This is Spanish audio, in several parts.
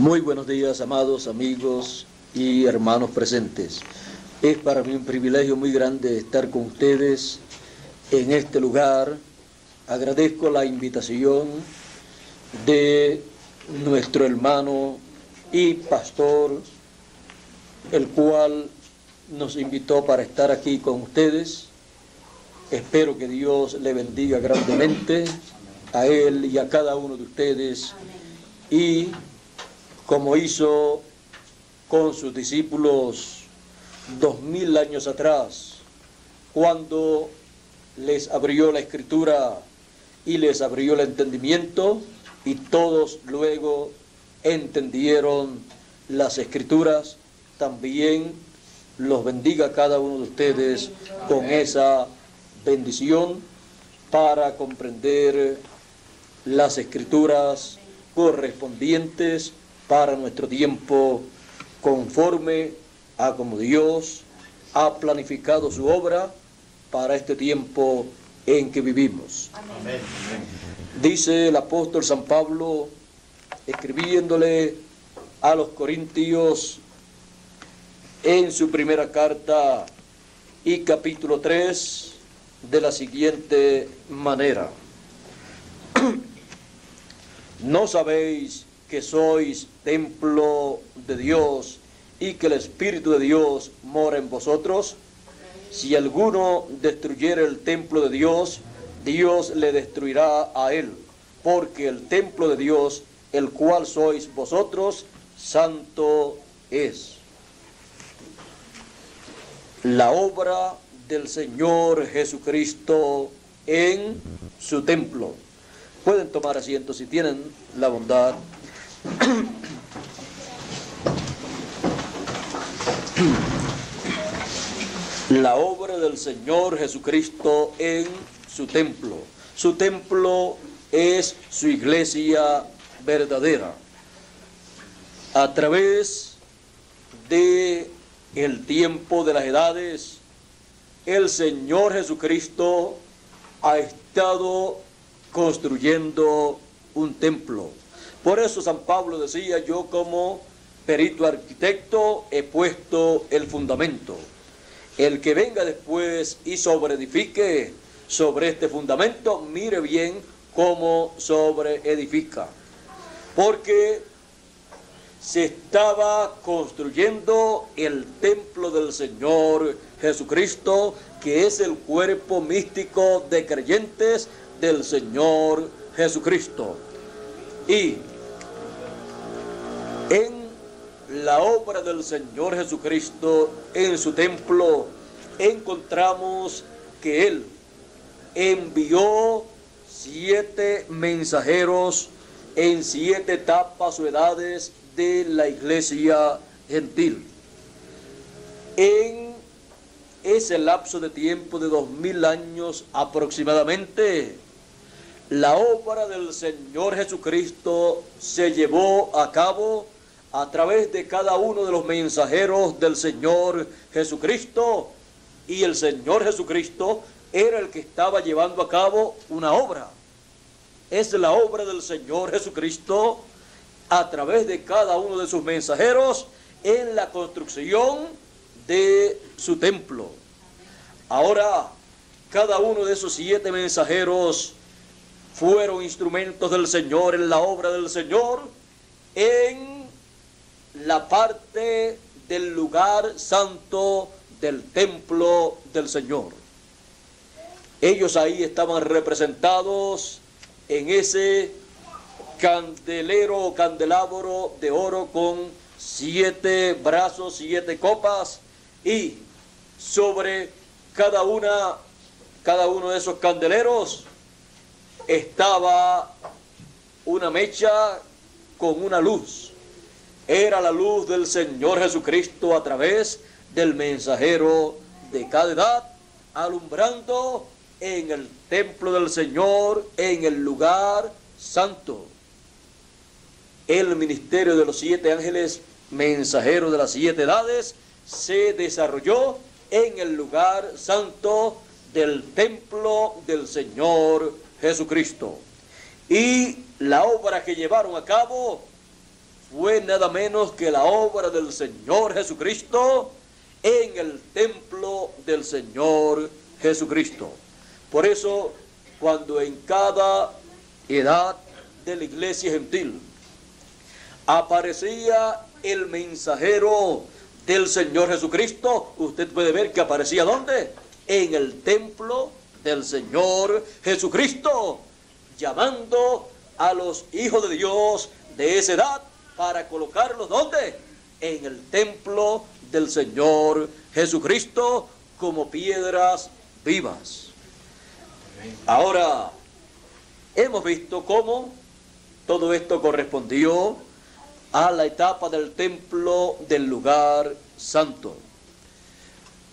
Muy buenos días, amados amigos y hermanos presentes. Es para mí un privilegio muy grande estar con ustedes en este lugar. Agradezco la invitación de nuestro hermano y pastor, el cual nos invitó para estar aquí con ustedes. Espero que Dios le bendiga grandemente a él y a cada uno de ustedes. Y como hizo con sus discípulos 2000 años atrás, cuando les abrió la Escritura y les abrió el entendimiento, y todos luego entendieron las Escrituras, también los bendiga a cada uno de ustedes con esa bendición para comprender las Escrituras correspondientes para nuestro tiempo, conforme a como Dios ha planificado su obra para este tiempo en que vivimos. Amén. Dice el apóstol San Pablo, escribiéndole a los Corintios en su primera carta y capítulo 3, de la siguiente manera: ¿no sabéis que sois templo de Dios y que el Espíritu de Dios mora en vosotros? Si alguno destruyere el templo de Dios, Dios le destruirá a él, porque el templo de Dios, el cual sois vosotros, santo es. La obra del Señor Jesucristo en su templo. Pueden tomar asiento si tienen la bondad. La obra del Señor Jesucristo en su templo. Su templo es su iglesia verdadera. A través de el tiempo de las edades, el Señor Jesucristo ha estado construyendo un templo. Por eso San Pablo decía: yo como perito arquitecto he puesto el fundamento. El que venga después y sobreedifique sobre este fundamento, mire bien cómo sobreedifica. Porque se estaba construyendo el templo del Señor Jesucristo, que es el cuerpo místico de creyentes del Señor Jesucristo. Y en la obra del Señor Jesucristo en su templo encontramos que Él envió 7 mensajeros en 7 etapas o edades de la iglesia gentil. En ese lapso de tiempo de 2000 años aproximadamente, la obra del Señor Jesucristo se llevó a cabo a través de cada uno de los mensajeros del Señor Jesucristo, y el Señor Jesucristo era el que estaba llevando a cabo una obra. Es la obra del Señor Jesucristo a través de cada uno de sus mensajeros en la construcción de su templo. Ahora, cada uno de esos 7 mensajeros fueron instrumentos del Señor en la obra del Señor en la parte del lugar santo del templo del Señor. Ellos ahí estaban representados en ese candelero o candelabro de oro con 7 brazos, 7 copas, y sobre cada uno de esos candeleros estaba una mecha con una luz. Era la luz del Señor Jesucristo a través del mensajero de cada edad, alumbrando en el templo del Señor, en el lugar santo. El ministerio de los 7 ángeles mensajeros de las 7 edades se desarrolló en el lugar santo del templo del Señor Jesucristo. Y la obra que llevaron a cabo fue nada menos que la obra del Señor Jesucristo en el templo del Señor Jesucristo. Por eso, cuando en cada edad de la iglesia gentil aparecía el mensajero del Señor Jesucristo, usted puede ver que aparecía ¿dónde? En el templo del Señor Jesucristo, llamando a los hijos de Dios de esa edad para colocarlos ¿dónde? En el templo del Señor Jesucristo como piedras vivas. Ahora, hemos visto cómo todo esto correspondió a la etapa del templo del lugar santo.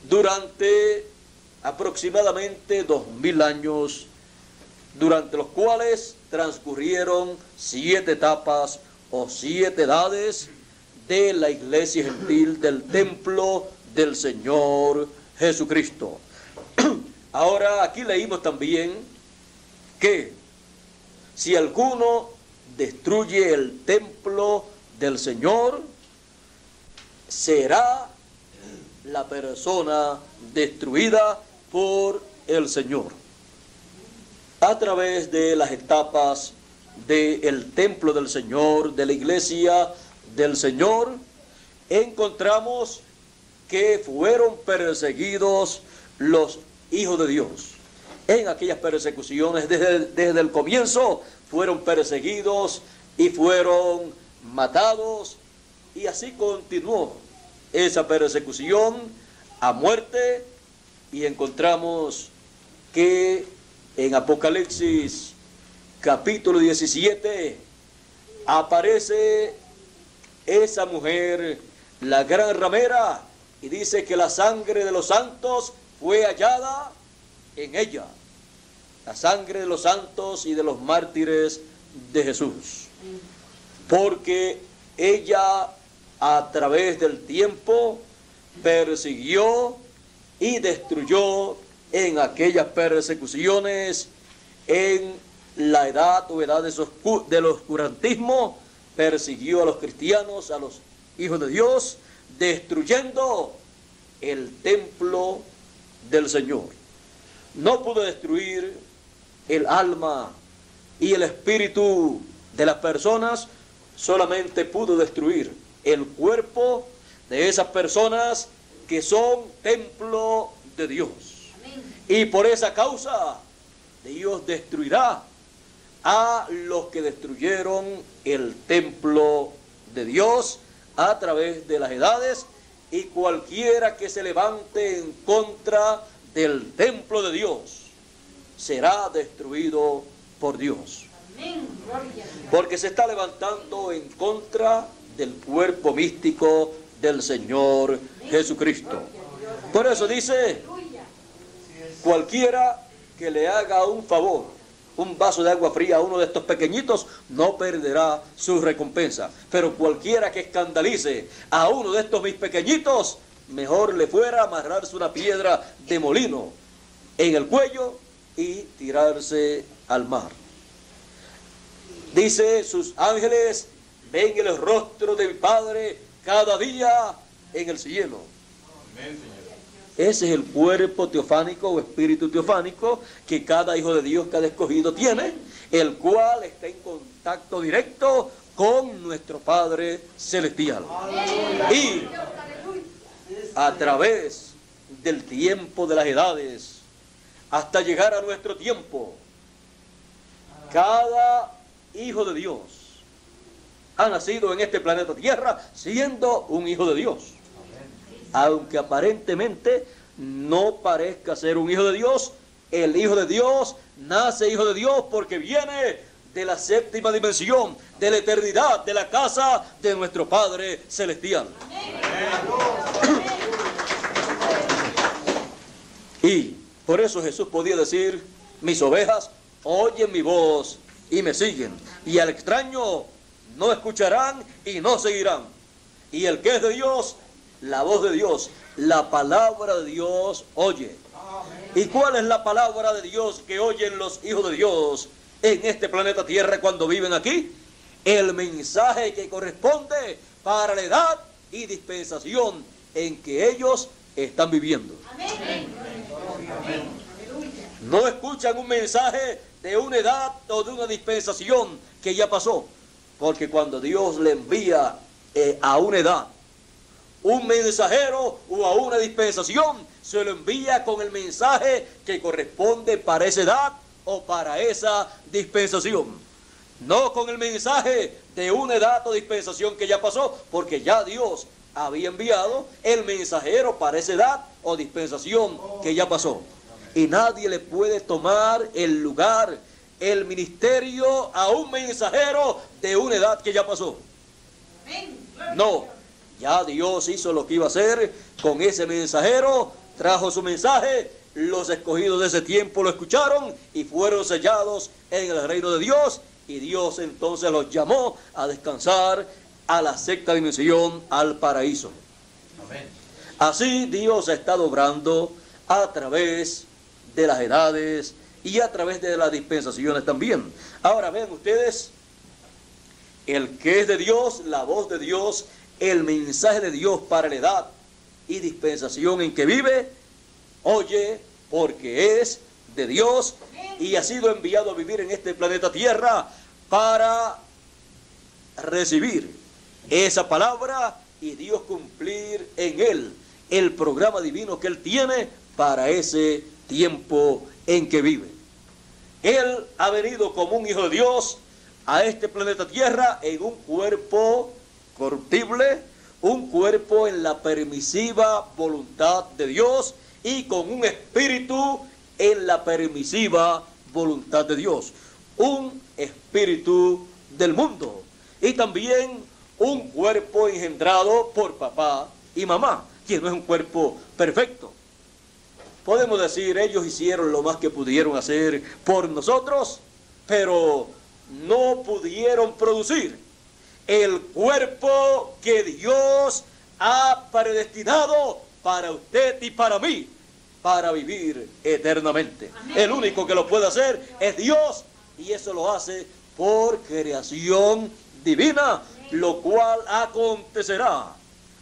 Durante aproximadamente 2000 años, durante los cuales transcurrieron 7 etapas o 7 edades de la iglesia gentil del templo del Señor Jesucristo. Ahora aquí leímos también que si alguno destruye el templo del Señor, será la persona destruida por el Señor. A través de las etapas del templo del Señor, de la iglesia del Señor, encontramos que fueron perseguidos los hijos de Dios. En aquellas persecuciones, desde el comienzo, fueron perseguidos y fueron matados, y así continuó esa persecución a muerte, y encontramos que en Apocalipsis capítulo 17 aparece esa mujer, la gran ramera, y dice que la sangre de los santos fue hallada en ella, la sangre de los santos y de los mártires de Jesús, porque ella a través del tiempo persiguió y destruyó en aquellas persecuciones, en la edad o edad del oscurantismo, persiguió a los cristianos, a los hijos de Dios, destruyendo el templo del Señor. No pudo destruir el alma y el espíritu de las personas, solamente pudo destruir el cuerpo de esas personas que son templo de Dios. Y por esa causa Dios destruirá a los que destruyeron el templo de Dios a través de las edades, y cualquiera que se levante en contra del templo de Dios será destruido por Dios. Porque se está levantando en contra del cuerpo místico del Señor Jesucristo. Por eso dice, cualquiera que le haga un favor, un vaso de agua fría a uno de estos pequeñitos, no perderá su recompensa. Pero cualquiera que escandalice a uno de estos mis pequeñitos, mejor le fuera amarrarse una piedra de molino en el cuello y tirarse al mar. Dice, sus ángeles ven el rostro de mi Padre cada día en el cielo. Amén, Señor. Ese es el cuerpo teofánico o espíritu teofánico que cada hijo de Dios, cada escogido tiene, el cual está en contacto directo con nuestro Padre Celestial. Y a través del tiempo de las edades, hasta llegar a nuestro tiempo, cada hijo de Dios ha nacido en este planeta Tierra siendo un hijo de Dios. Aunque aparentemente no parezca ser un hijo de Dios, el hijo de Dios nace hijo de Dios porque viene de la séptima dimensión, de la eternidad, de la casa de nuestro Padre Celestial. Y por eso Jesús podía decir, mis ovejas oyen mi voz y me siguen, y al extraño no escucharán y no seguirán. Y el que es de Dios, la voz de Dios, la palabra de Dios oye. ¿Y cuál es la palabra de Dios que oyen los hijos de Dios en este planeta Tierra cuando viven aquí? el mensaje que corresponde para la edad y dispensación en que ellos están viviendo. Amén. No escuchan un mensaje de una edad o de una dispensación que ya pasó, porque cuando Dios le envía a una edad un mensajero o a una dispensación, se lo envía con el mensaje que corresponde para esa edad o para esa dispensación, no con el mensaje de una edad o dispensación que ya pasó, porque ya Dios había enviado el mensajero para esa edad o dispensación que ya pasó. Y nadie le puede tomar el lugar, el ministerio a un mensajero de una edad que ya pasó. No, ya Dios hizo lo que iba a hacer con ese mensajero, trajo su mensaje, los escogidos de ese tiempo lo escucharon y fueron sellados en el reino de Dios, y Dios entonces los llamó a descansar a la sexta dimensión, al paraíso. Amén. Así Dios ha estado obrando a través de las edades y a través de las dispensaciones también. Ahora ven ustedes, el que es de Dios, la voz de Dios, el mensaje de Dios para la edad y dispensación en que vive, oye, porque es de Dios y ha sido enviado a vivir en este planeta Tierra para recibir esa palabra y Dios cumplir en él el programa divino que él tiene para ese tiempo en que vive. Él ha venido como un hijo de Dios a este planeta Tierra en un cuerpo corruptible, un cuerpo en la permisiva voluntad de Dios y con un espíritu en la permisiva voluntad de Dios, un espíritu del mundo y también un cuerpo engendrado por papá y mamá, que no es un cuerpo perfecto. Podemos decir, ellos hicieron lo más que pudieron hacer por nosotros, pero no pudieron producir el cuerpo que Dios ha predestinado para usted y para mí, para vivir eternamente. Amén. El único que lo puede hacer es Dios, y eso lo hace por creación divina, lo cual acontecerá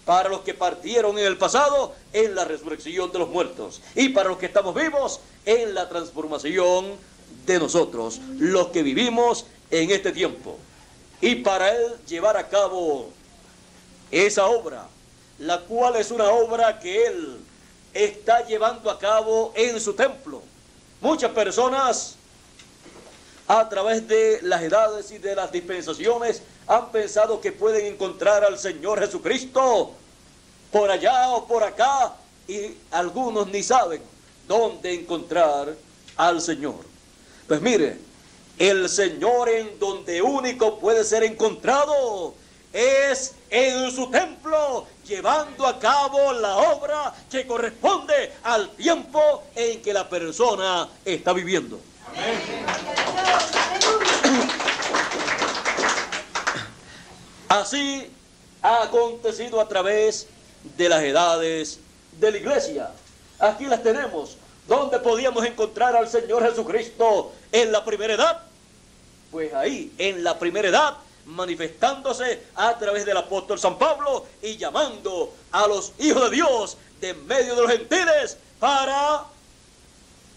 para los que partieron en el pasado en la resurrección de los muertos, y para los que estamos vivos en la transformación de nosotros, los que vivimos en este tiempo. Y para él llevar a cabo esa obra, la cual es una obra que él está llevando a cabo en su templo. Muchas personas, a través de las edades y de las dispensaciones, han pensado que pueden encontrar al Señor Jesucristo por allá o por acá, y algunos ni saben dónde encontrar al Señor. Pues mire, el Señor en donde único puede ser encontrado es en su templo, llevando a cabo la obra que corresponde al tiempo en que la persona está viviendo. Amén. Así ha acontecido a través de las edades de la iglesia. Aquí las tenemos. ¿Dónde podíamos encontrar al Señor Jesucristo en la primera edad? Pues ahí, en la primera edad, manifestándose a través del apóstol San Pablo y llamando a los hijos de Dios de en medio de los gentiles para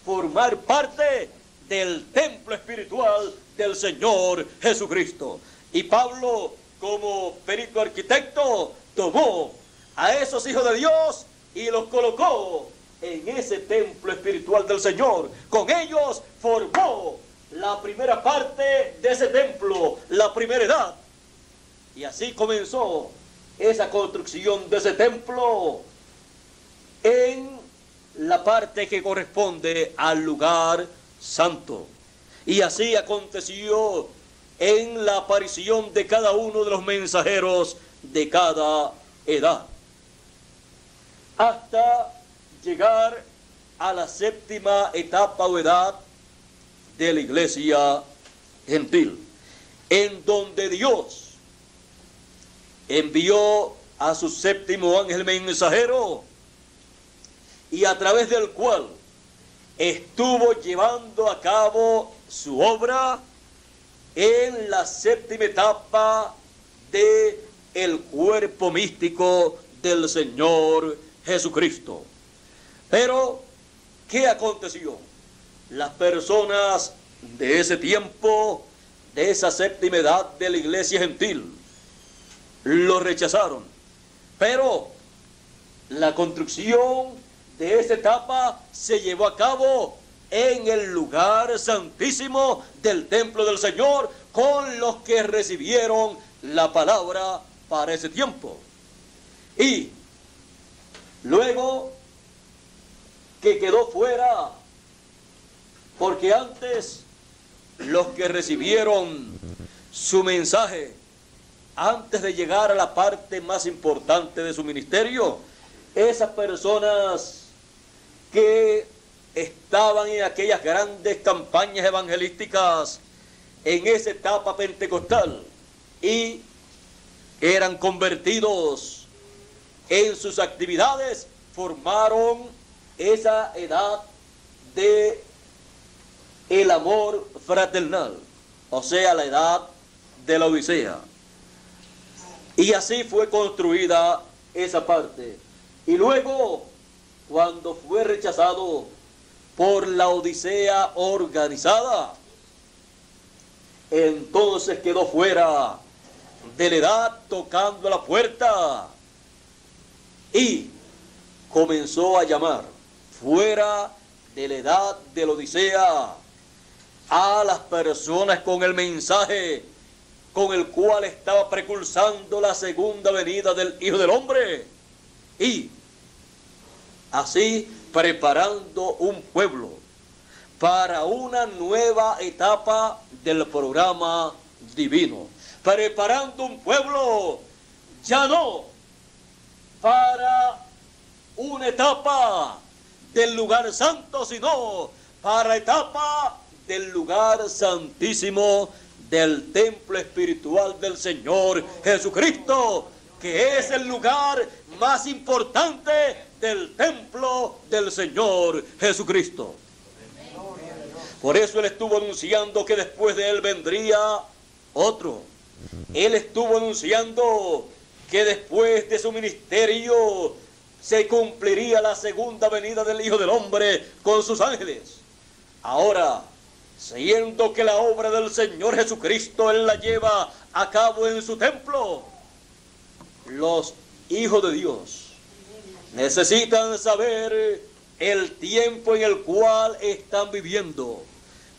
formar parte del templo espiritual del Señor Jesucristo. Y Pablo, como perito arquitecto, tomó a esos hijos de Dios y los colocó en ese templo espiritual del Señor. Con ellos formó la primera parte de ese templo, la primera edad. Y así comenzó esa construcción de ese templo en la parte que corresponde al lugar santo. Y así aconteció en la aparición de cada uno de los mensajeros de cada edad, hasta llegar a la séptima etapa o edad de la iglesia gentil, en donde Dios envió a su séptimo ángel mensajero, y a través del cual estuvo llevando a cabo su obra en la séptima etapa de el cuerpo místico del Señor Jesucristo. Pero, ¿qué aconteció? Las personas de ese tiempo, de esa séptima edad de la iglesia gentil, lo rechazaron. Pero la construcción de esa etapa se llevó a cabo en el lugar santísimo del templo del Señor, con los que recibieron la palabra para ese tiempo. Y luego que quedó fuera, porque antes los que recibieron su mensaje, antes de llegar a la parte más importante de su ministerio, esas personas que estaban en aquellas grandes campañas evangelísticas en esa etapa pentecostal y eran convertidos en sus actividades, formaron esa edad de el amor fraternal, o sea, la edad de la Odisea. Y así fue construida esa parte. Y luego, cuando fue rechazado por la Odisea organizada, entonces quedó fuera de la edad tocando la puerta y comenzó a llamar fuera de la edad de la Odisea a las personas con el mensaje con el cual estaba precursando la segunda venida del Hijo del Hombre, y así preparando un pueblo para una nueva etapa del programa divino, preparando un pueblo ya no para una etapa del lugar santo, sino para la etapa del lugar santísimo del templo espiritual del Señor Jesucristo, que es el lugar más importante del templo del Señor Jesucristo. Por eso él estuvo anunciando que después de él vendría otro. Él estuvo anunciando que después de su ministerio se cumpliría la segunda venida del Hijo del Hombre con sus ángeles. Ahora, siendo que la obra del Señor Jesucristo Él la lleva a cabo en su templo, los hijos de Dios necesitan saber el tiempo en el cual están viviendo,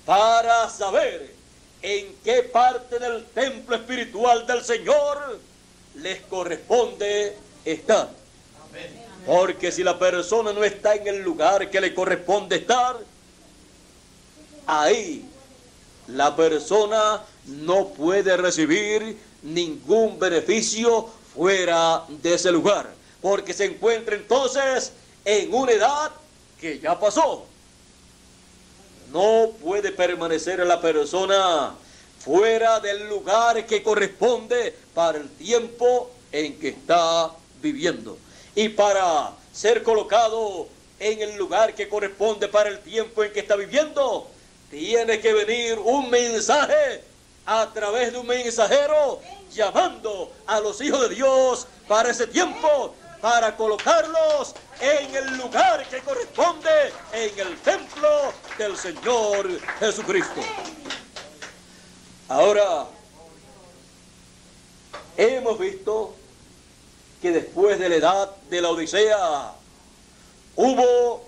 para saber en qué parte del templo espiritual del Señor les corresponde estar. Porque si la persona no está en el lugar que le corresponde estar, ahí la persona no puede recibir ningún beneficio fuera de ese lugar, porque se encuentra entonces en una edad que ya pasó. No puede permanecer la persona fuera del lugar que corresponde para el tiempo en que está viviendo. Y para ser colocado en el lugar que corresponde para el tiempo en que está viviendo, tiene que venir un mensaje a través de un mensajero llamando a los hijos de Dios para ese tiempo, para colocarlos en el lugar que corresponde en el templo del Señor Jesucristo. Ahora, hemos visto que después de la edad de la Odisea hubo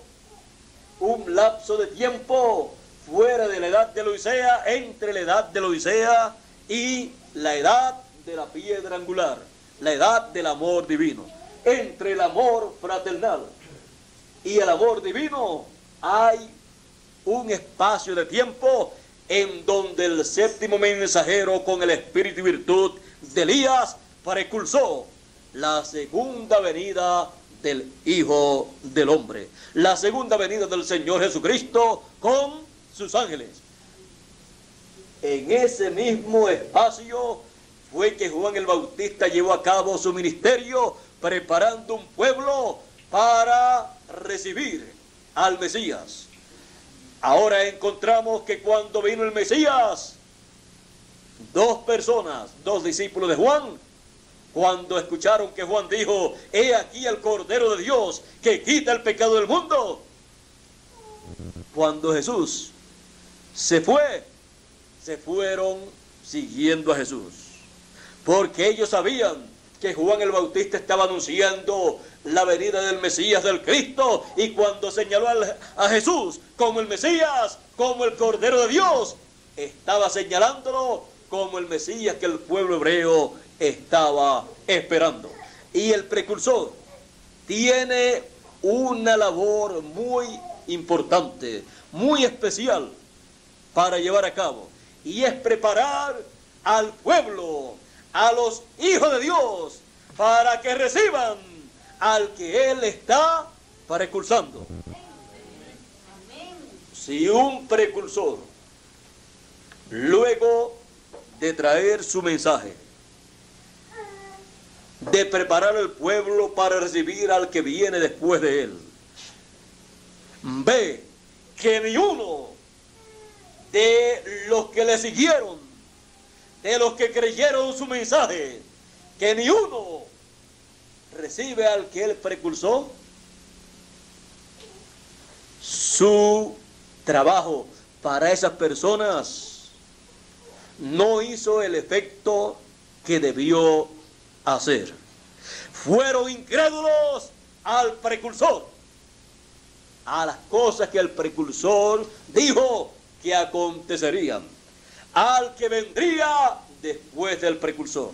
un lapso de tiempo fuera de la edad de la Odisea, entre la edad de la Odisea y la edad de la piedra angular, la edad del amor divino. Entre el amor fraternal y el amor divino hay un espacio de tiempo en donde el séptimo mensajero con el espíritu y virtud de Elías precursó la segunda venida del Hijo del Hombre, la segunda venida del Señor Jesucristo con sus ángeles. En ese mismo espacio fue que Juan el Bautista llevó a cabo su ministerio, preparando un pueblo para recibir al Mesías. Ahora encontramos que cuando vino el Mesías, dos personas, dos discípulos de Juan, cuando escucharon que Juan dijo, he aquí el Cordero de Dios que quita el pecado del mundo. Cuando Jesús se fue, se fueron siguiendo a Jesús, porque ellos sabían que Juan el Bautista estaba anunciando la venida del Mesías, del Cristo, y cuando señaló a Jesús como el Mesías, como el Cordero de Dios, estaba señalándolo como el Mesías que el pueblo hebreo estaba esperando. Y el precursor tiene una labor muy importante, muy especial para llevar a cabo, y es preparar al pueblo, a los hijos de Dios, para que reciban al que Él está precursando. Si un precursor, luego de traer su mensaje, de preparar al pueblo para recibir al que viene después de él, ve que ni uno de los que le siguieron, de los que creyeron su mensaje, que ni uno recibe al que él precursó, su trabajo para esas personas no hizo el efecto que debió hacer. Fueron incrédulos al precursor, a las cosas que el precursor dijo que acontecerían, al que vendría después del precursor.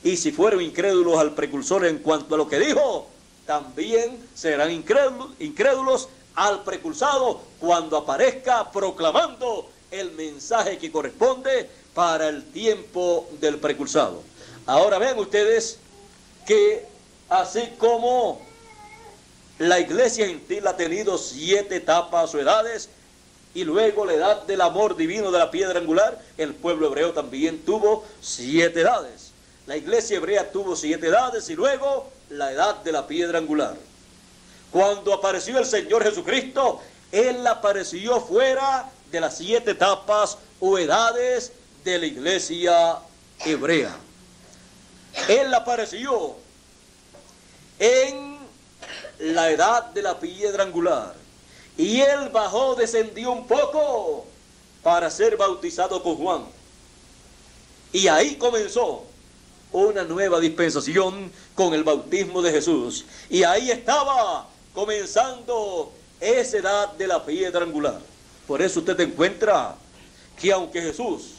Y si fueron incrédulos al precursor en cuanto a lo que dijo, también serán incrédulos al precursado cuando aparezca proclamando el mensaje que corresponde para el tiempo del precursado. Ahora vean ustedes que así como la iglesia gentil ha tenido 7 etapas o edades, y luego la edad del amor divino de la piedra angular, el pueblo hebreo también tuvo 7 edades. La iglesia hebrea tuvo 7 edades y luego la edad de la piedra angular. Cuando apareció el Señor Jesucristo, Él apareció fuera de las 7 etapas o edades de la iglesia hebrea. Él apareció en la edad de la piedra angular. Y Él bajó, descendió un poco para ser bautizado por Juan. Y ahí comenzó una nueva dispensación con el bautismo de Jesús. Y ahí estaba comenzando esa edad de la piedra angular. Por eso usted encuentra que aunque Jesús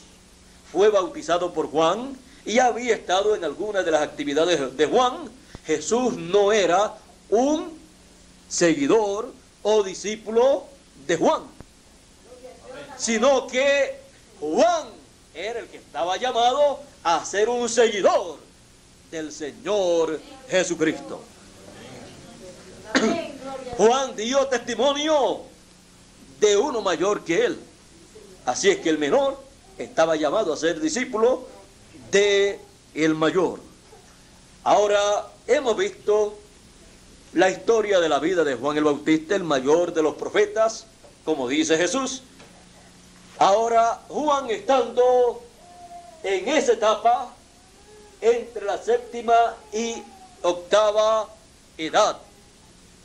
fue bautizado por Juan y había estado en algunas de las actividades de Juan, Jesús no era un seguidor o discípulo de Juan, sino que Juan era el que estaba llamado a ser un seguidor del Señor Jesucristo. Juan dio testimonio de uno mayor que él, así es que el menor estaba llamado a ser discípulo de el mayor. Ahora hemos visto la historia de la vida de Juan el Bautista, el mayor de los profetas, como dice Jesús. Ahora Juan, estando en esa etapa entre la 7ª y 8ª edad,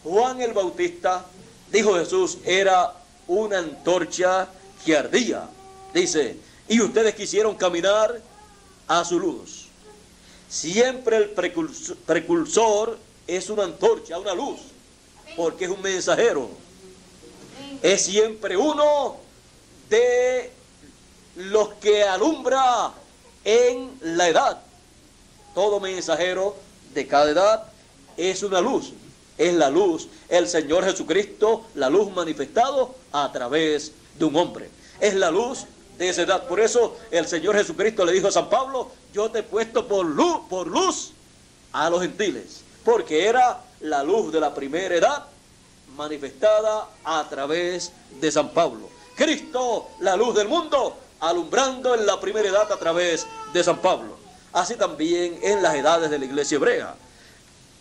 Juan el Bautista, dijo Jesús, era una antorcha que ardía. Dice, y ustedes quisieron caminar a su luz. Siempre el precursor es una antorcha, una luz, porque es un mensajero. Es siempre uno de los que alumbra en la edad. Todo mensajero de cada edad es una luz. Es la luz, el Señor Jesucristo, la luz manifestado a través de un hombre. Es la luz de esa edad. Por eso el Señor Jesucristo le dijo a San Pablo, yo te he puesto por luz a los gentiles, porque era la luz de la primera edad manifestada a través de San Pablo. Cristo, la luz del mundo, alumbrando en la primera edad a través de San Pablo. Así también en las edades de la iglesia hebrea.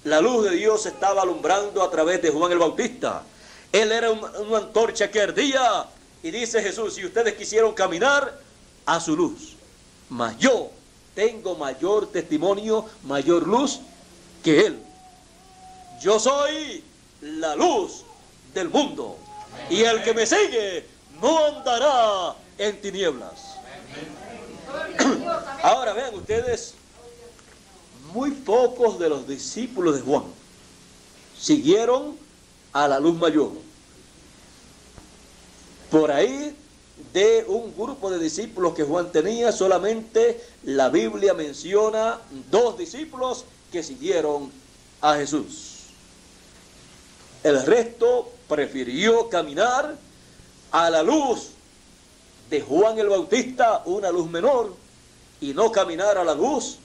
La luz de Dios estaba alumbrando a través de Juan el Bautista. Él era una antorcha que ardía. Y dice Jesús, si ustedes quisieron caminar a su luz. mas yo tengo mayor testimonio, mayor luz que él. Yo soy la luz del mundo, y el que me sigue no andará en tinieblas. Ahora vean ustedes, muy pocos de los discípulos de Juan siguieron a la luz mayor. Por ahí, de un grupo de discípulos que Juan tenía, solamente la Biblia menciona 2 discípulos que siguieron a Jesús. El resto prefirió caminar a la luz de Juan el Bautista, una luz menor, y no caminar a la luz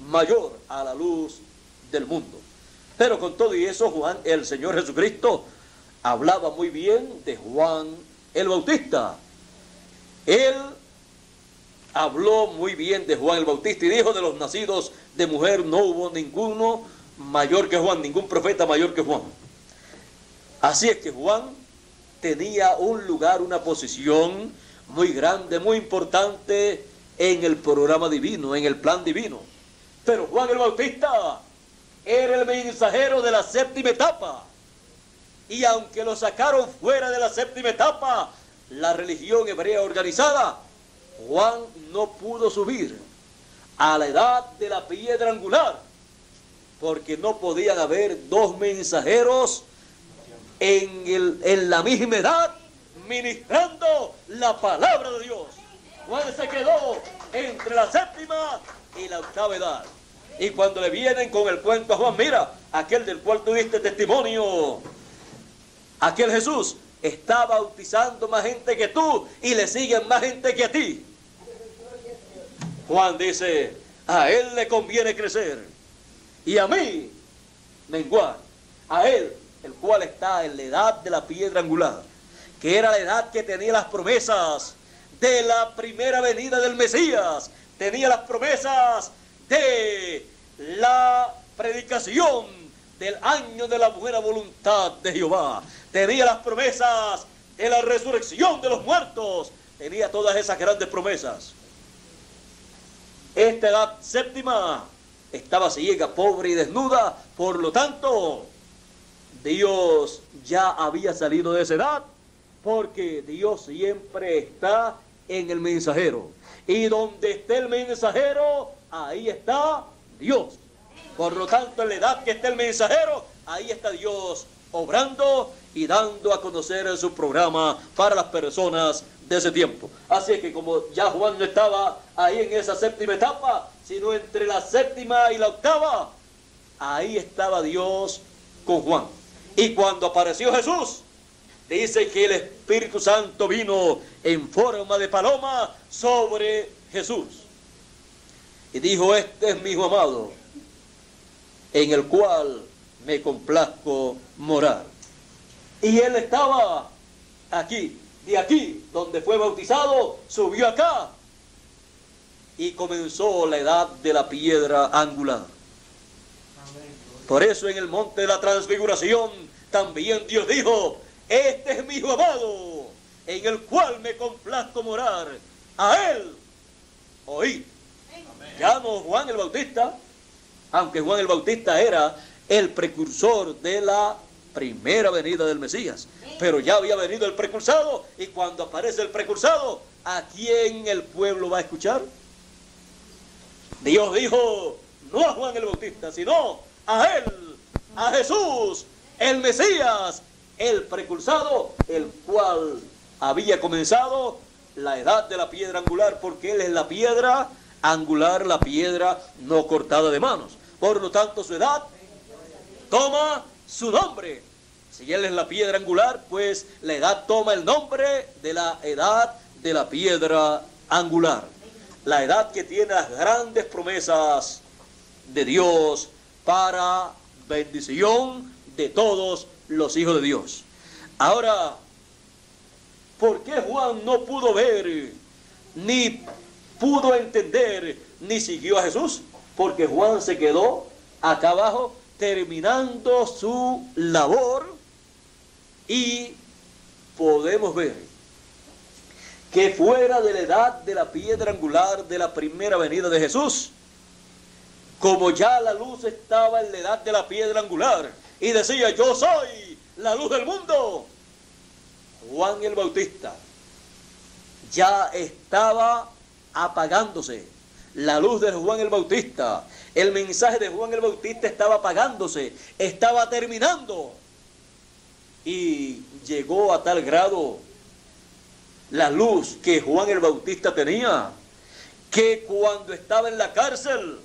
mayor, a la luz del mundo. Pero con todo y eso, Juan, el Señor Jesucristo, hablaba muy bien de Juan el Bautista. Él habló muy bien de Juan el Bautista y dijo: de los nacidos de mujer no hubo ninguno mayor que Juan, ningún profeta mayor que Juan. Así es que Juan tenía un lugar, una posición muy grande, muy importante en el programa divino, en el plan divino. Pero Juan el Bautista era el mensajero de la 7ª etapa. Y aunque lo sacaron fuera de la 7ª etapa, la religión hebrea organizada, Juan no pudo subir a la edad de la piedra angular, porque no podían haber 2 mensajeros en la misma edad ministrando la palabra de Dios. Juan se quedó entre la 7ª y la 8ª edad. Y cuando le vienen con el cuento a Juan: mira, aquel del cual tuviste testimonio, aquel Jesús está bautizando más gente que tú y le siguen más gente que a ti. Juan dice: a él le conviene crecer y a mí menguar. A él, el cual está en la edad de la piedra angular, que era la edad que tenía las promesas de la primera venida del Mesías, tenía las promesas de la predicación del año de la buena voluntad de Jehová, tenía las promesas de la resurrección de los muertos, tenía todas esas grandes promesas. Esta edad 7ª estaba ciega, pobre y desnuda, por lo tanto, Dios ya había salido de esa edad, porque Dios siempre está en el mensajero. Y donde esté el mensajero, ahí está Dios. Por lo tanto, en la edad que esté el mensajero, ahí está Dios obrando y dando a conocer su programa para las personas de ese tiempo. Así es que como ya Juan no estaba ahí en esa 7ª etapa, sino entre la 7ª y la 8ª, ahí estaba Dios con Juan. Y cuando apareció Jesús, dice que el Espíritu Santo vino en forma de paloma sobre Jesús. Y dijo: este es mi Hijo amado, en el cual me complazco morar. Y él estaba aquí, de aquí, donde fue bautizado, subió acá. Y comenzó la edad de la piedra angular. Por eso en el monte de la transfiguración también Dios dijo: este es mi Hijo amado, en el cual me complazco morar. A él oí. Ya no Juan el Bautista, aunque Juan el Bautista era el precursor de la primera venida del Mesías, pero ya había venido el precursado, y cuando aparece el precursado, ¿a quién el pueblo va a escuchar? Dios dijo: no a Juan el Bautista, sino a él, a Jesús, el Mesías, el precursado, el cual había comenzado la edad de la piedra angular, porque él es la piedra angular, la piedra no cortada de manos. Por lo tanto, su edad toma su nombre. Si él es la piedra angular, pues la edad toma el nombre de la edad de la piedra angular. La edad que tiene las grandes promesas de Dios para bendición de todos los hijos de Dios. Ahora, ¿por qué Juan no pudo ver, ni pudo entender, ni siguió a Jesús? Porque Juan se quedó acá abajo terminando su labor, y podemos ver que fuera de la edad de la piedra angular de la primera venida de Jesús, como ya la luz estaba en la edad de la piedra angular y decía: yo soy la luz del mundo, Juan el Bautista ya estaba apagándose. La luz de Juan el Bautista, el mensaje de Juan el Bautista estaba apagándose, estaba terminando. Y llegó a tal grado la luz que Juan el Bautista tenía, que cuando estaba en la cárcel,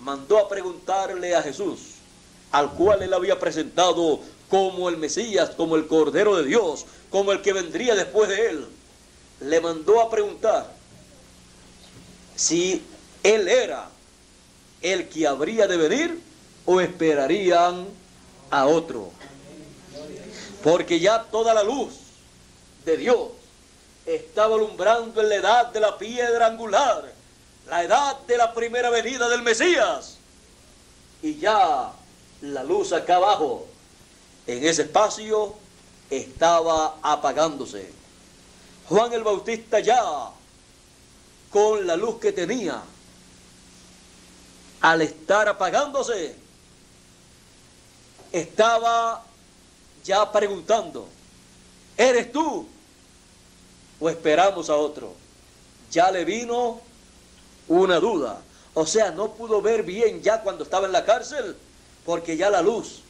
mandó a preguntarle a Jesús, al cual él había presentado como el Mesías, como el Cordero de Dios, como el que vendría después de él. Le mandó a preguntar si él era el que habría de venir o esperarían a otro. Porque ya toda la luz de Dios estaba alumbrando en la edad de la piedra angular, la edad de la primera venida del Mesías. Y ya la luz acá abajo, en ese espacio, estaba apagándose. Juan el Bautista ya, con la luz que tenía, al estar apagándose, estaba ya preguntando: ¿eres tú o esperamos a otro? Ya le vino una duda. O sea, no pudo ver bien ya cuando estaba en la cárcel, porque ya la luz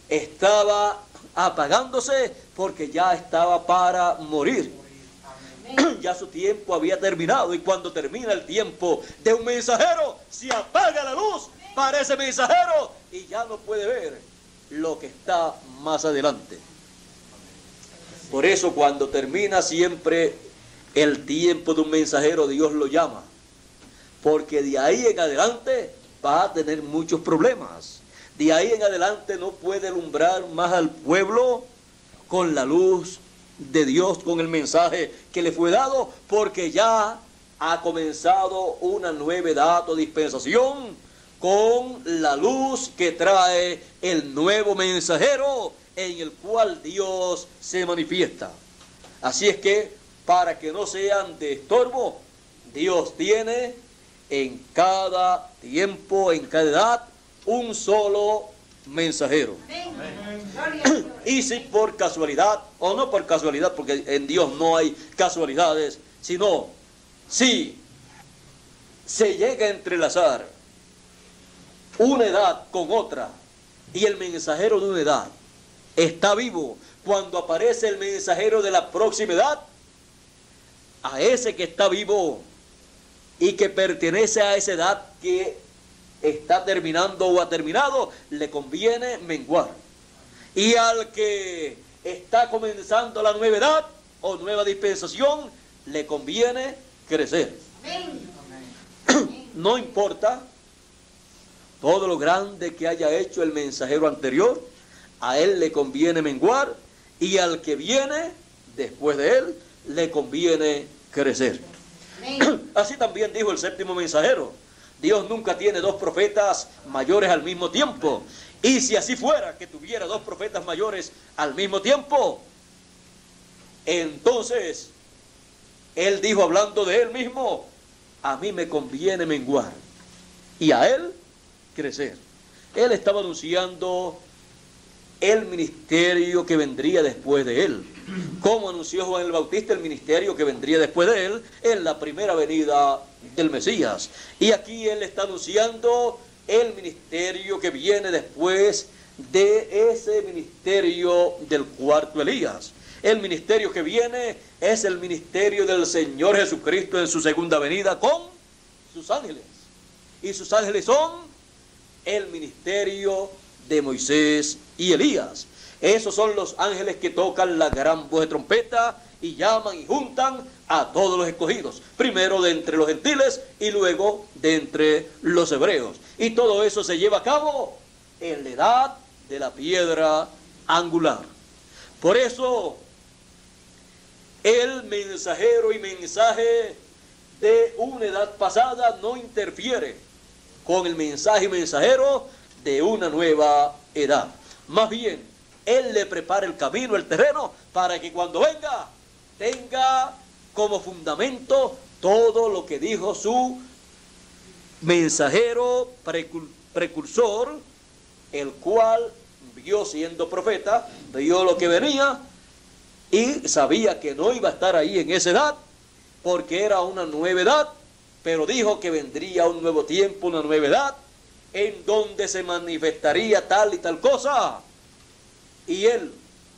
estaba apagándose, porque ya estaba para morir. Ya su tiempo había terminado, y cuando termina el tiempo de un mensajero, se apaga la luz para ese mensajero y ya no puede ver lo que está más adelante. Por eso, cuando termina siempre el tiempo de un mensajero, Dios lo llama, porque de ahí en adelante va a tener muchos problemas. De ahí en adelante no puede alumbrar más al pueblo con la luz de Dios, con el mensaje que le fue dado, porque ya ha comenzado una nueva edad o dispensación con la luz que trae el nuevo mensajero, en el cual Dios se manifiesta. Así es que, para que no sean de estorbo, Dios tiene en cada tiempo, en cada edad, un solo mensajero. Y si por casualidad, o no por casualidad, porque en Dios no hay casualidades, sino si se llega a entrelazar una edad con otra, y el mensajero de una edad está vivo cuando aparece el mensajero de la próxima edad, a ese que está vivo y que pertenece a esa edad que está terminando o ha terminado, le conviene menguar. Y al que está comenzando la nueva edad o nueva dispensación, le conviene crecer. No importa todo lo grande que haya hecho el mensajero anterior, a él le conviene menguar, y al que viene después de él le conviene crecer. Así también dijo el séptimo mensajero: Dios nunca tiene dos profetas mayores al mismo tiempo. Y si así fuera, que tuviera dos profetas mayores al mismo tiempo, entonces él dijo, hablando de él mismo: a mí me conviene menguar y a él crecer. Él estaba anunciando el ministerio que vendría después de él. Como anunció Juan el Bautista el ministerio que vendría después de él en la primera venida del Mesías. Y aquí él está anunciando el ministerio que viene después de ese ministerio del cuarto Elías. El ministerio que viene es el ministerio del Señor Jesucristo en su segunda venida con sus ángeles. Y sus ángeles son el ministerio de Moisés y Elías. Esos son los ángeles que tocan la gran voz de trompeta y llaman y juntan a todos los escogidos, primero de entre los gentiles y luego de entre los hebreos. Y todo eso se lleva a cabo en la edad de la piedra angular. Por eso el mensajero y mensaje de una edad pasada no interfiere con el mensaje y mensajero de una nueva edad. Más bien, él le prepara el camino, el terreno, para que cuando venga, tenga como fundamento todo lo que dijo su mensajero precursor, el cual vio siendo profeta, vio lo que venía y sabía que no iba a estar ahí en esa edad, porque era una nueva edad, pero dijo que vendría un nuevo tiempo, una nueva edad, en donde se manifestaría tal y tal cosa. Y él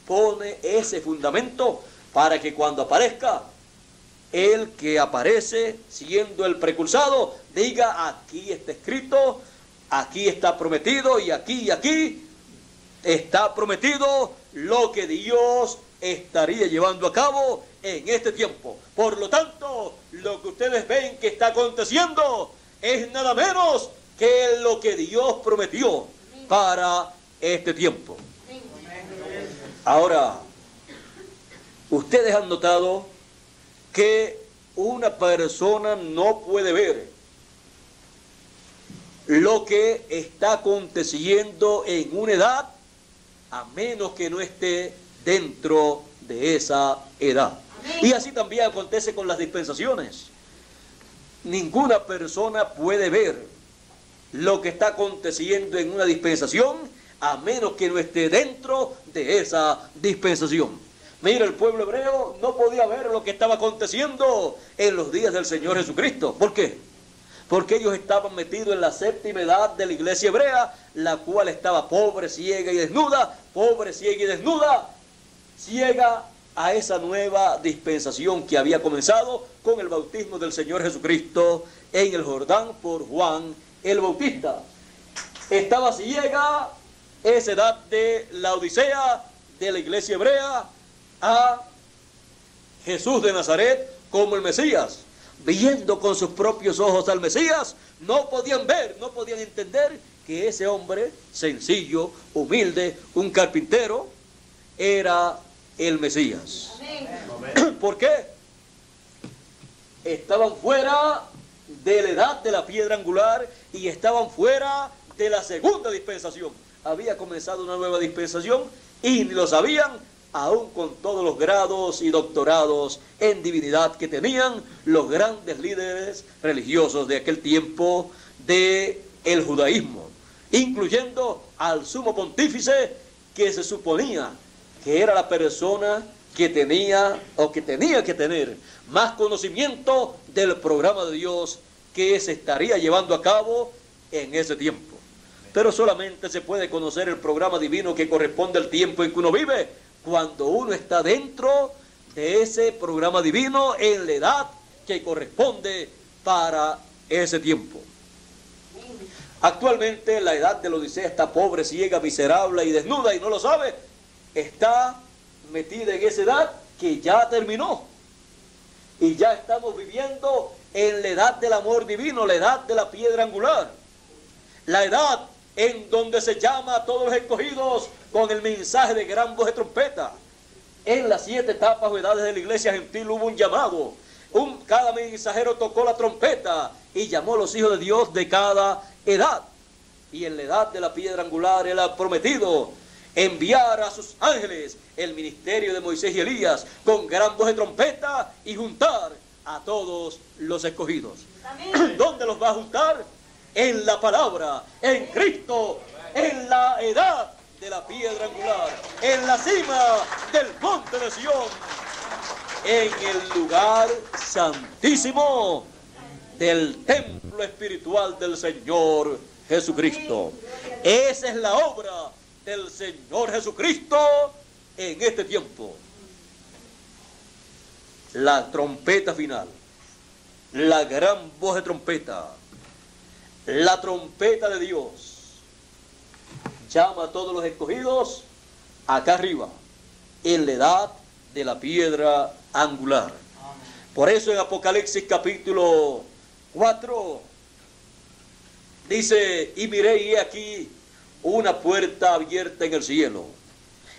pone ese fundamento para que cuando aparezca, el que aparece siendo el precursado, diga: aquí está escrito, aquí está prometido, y aquí está prometido lo que Dios estaría llevando a cabo en este tiempo. Por lo tanto, lo que ustedes ven que está aconteciendo es nada menos que lo que Dios prometió para este tiempo. Ahora, ustedes han notado que una persona no puede ver lo que está aconteciendo en una edad a menos que no esté dentro de esa edad. Y así también acontece con las dispensaciones. Ninguna persona puede ver lo que está aconteciendo en una dispensación a menos que no esté dentro de esa dispensación. Mira, el pueblo hebreo no podía ver lo que estaba aconteciendo en los días del Señor Jesucristo. ¿Por qué? Porque ellos estaban metidos en la séptima edad de la iglesia hebrea, la cual estaba pobre, ciega y desnuda, ciega a esa nueva dispensación que había comenzado con el bautismo del Señor Jesucristo en el Jordán por Juan el Bautista. Estaba ciega esa edad de la Odisea de la iglesia hebrea a Jesús de Nazaret como el Mesías. Viendo con sus propios ojos al Mesías, no podían ver, no podían entender que ese hombre sencillo, humilde, un carpintero, era el Mesías. Amén. ¿Por qué? Estaban fuera de la edad de la piedra angular y estaban fuera de la segunda dispensación. Había comenzado una nueva dispensación y ni lo sabían, aún con todos los grados y doctorados en divinidad que tenían los grandes líderes religiosos de aquel tiempo del judaísmo, incluyendo al sumo pontífice, que se suponía que era la persona que tenía que tener más conocimiento del programa de Dios que se estaría llevando a cabo en ese tiempo. Pero solamente se puede conocer el programa divino que corresponde al tiempo en que uno vive, cuando uno está dentro de ese programa divino en la edad que corresponde para ese tiempo. Actualmente la edad de la Odisea está pobre, ciega, miserable y desnuda y no lo sabe. Está metida en esa edad que ya terminó. Y ya estamos viviendo en la edad del amor divino, la edad de la piedra angular. La edad en donde se llama a todos los escogidos con el mensaje de gran voz de trompeta. En las 7 etapas o edades de la iglesia gentil hubo un llamado. Cada mensajero tocó la trompeta y llamó a los hijos de Dios de cada edad. Y en la edad de la piedra angular él ha prometido enviar a sus ángeles el ministerio de Moisés y Elías con gran voz de trompeta y juntar a todos los escogidos. Amén. ¿Dónde los va a juntar? En la palabra, en Cristo, en la edad de la piedra angular, en la cima del monte de Sión, en el lugar santísimo del templo espiritual del Señor Jesucristo. Esa es la obra del Señor Jesucristo en este tiempo. La trompeta final, la gran voz de trompeta, la trompeta de Dios llama a todos los escogidos acá arriba, en la edad de la piedra angular. Por eso en Apocalipsis capítulo 4 dice: y miré y he aquí una puerta abierta en el cielo,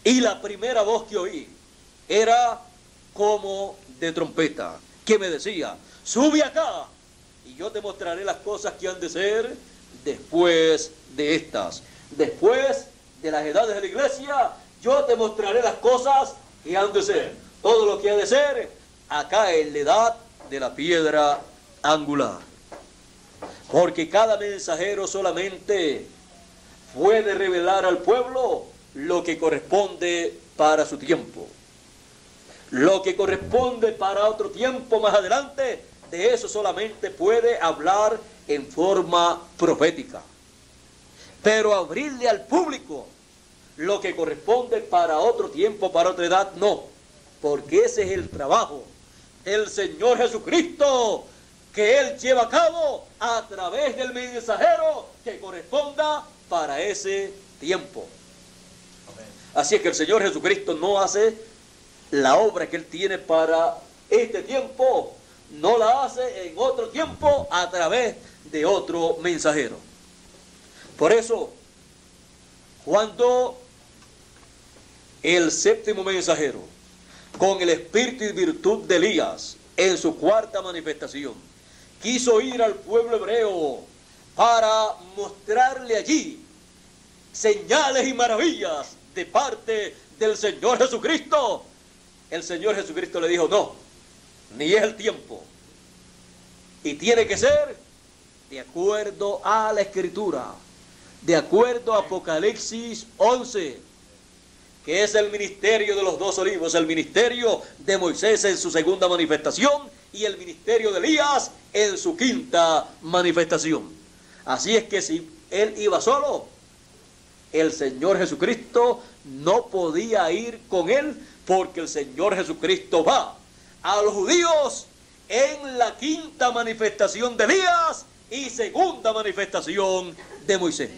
y la primera voz que oí era como de trompeta, que me decía: sube acá, y yo te mostraré las cosas que han de ser después de estas. Después de las edades de la iglesia, yo te mostraré las cosas que han de ser. Todo lo que ha de ser acá en la edad de la piedra angular. Porque cada mensajero solamente puede revelar al pueblo lo que corresponde para su tiempo. Lo que corresponde para otro tiempo más adelante, de eso solamente puede hablar en forma profética. Pero abrirle al público lo que corresponde para otro tiempo, para otra edad, no. Porque ese es el trabajo del Señor Jesucristo, que Él lleva a cabo a través del mensajero que corresponda para ese tiempo. Así es que el Señor Jesucristo no hace la obra que Él tiene para este tiempo, no la hace en otro tiempo a través de otro mensajero. Por eso, cuando el séptimo mensajero, con el espíritu y virtud de Elías, en su cuarta manifestación, quiso ir al pueblo hebreo para mostrarle allí señales y maravillas de parte del Señor Jesucristo, el Señor Jesucristo le dijo: no, ni es el tiempo, y tiene que ser de acuerdo a la Escritura, de acuerdo a Apocalipsis 11, que es el ministerio de los dos olivos, el ministerio de Moisés en su segunda manifestación y el ministerio de Elías en su quinta manifestación. Así es que si él iba solo, el Señor Jesucristo no podía ir con él, porque el Señor Jesucristo va a los judíos en la quinta manifestación de Elías y segunda manifestación de Moisés.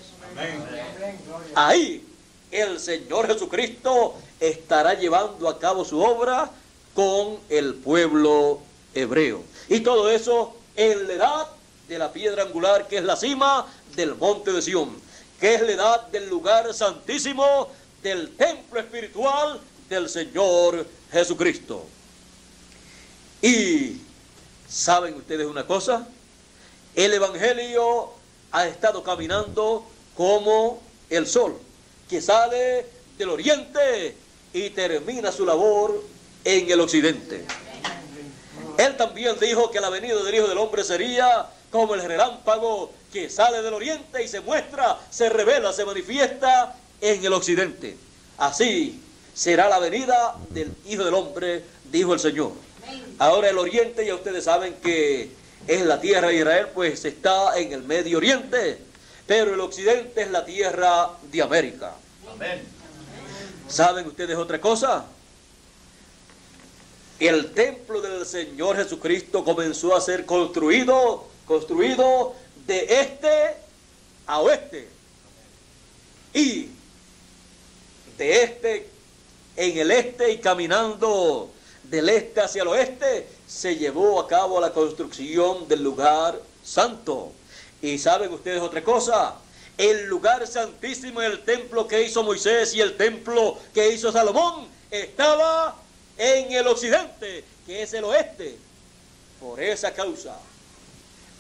Ahí el Señor Jesucristo estará llevando a cabo su obra con el pueblo hebreo. Y todo eso en la edad de la piedra angular, que es la cima del monte de Sión, que es la edad del lugar santísimo, del templo espiritual del Señor Jesucristo. Y ¿saben ustedes una cosa? El Evangelio ha estado caminando como el sol, que sale del oriente y termina su labor en el occidente. Él también dijo que la venida del Hijo del Hombre sería como el relámpago que sale del oriente y se muestra, se revela, se manifiesta en el occidente. Así será la venida del Hijo del Hombre, dijo el Señor. Ahora el oriente, ya ustedes saben que es la tierra de Israel, pues está en el Medio Oriente, pero el occidente es la tierra de América. Amén. ¿Saben ustedes otra cosa? El templo del Señor Jesucristo comenzó a ser construido de este a oeste, y de este en el este, y caminando del este hacia el oeste, se llevó a cabo la construcción del lugar santo. Y ¿saben ustedes otra cosa? El lugar santísimo, el templo que hizo Moisés y el templo que hizo Salomón, estaba en el occidente, que es el oeste. Por esa causa,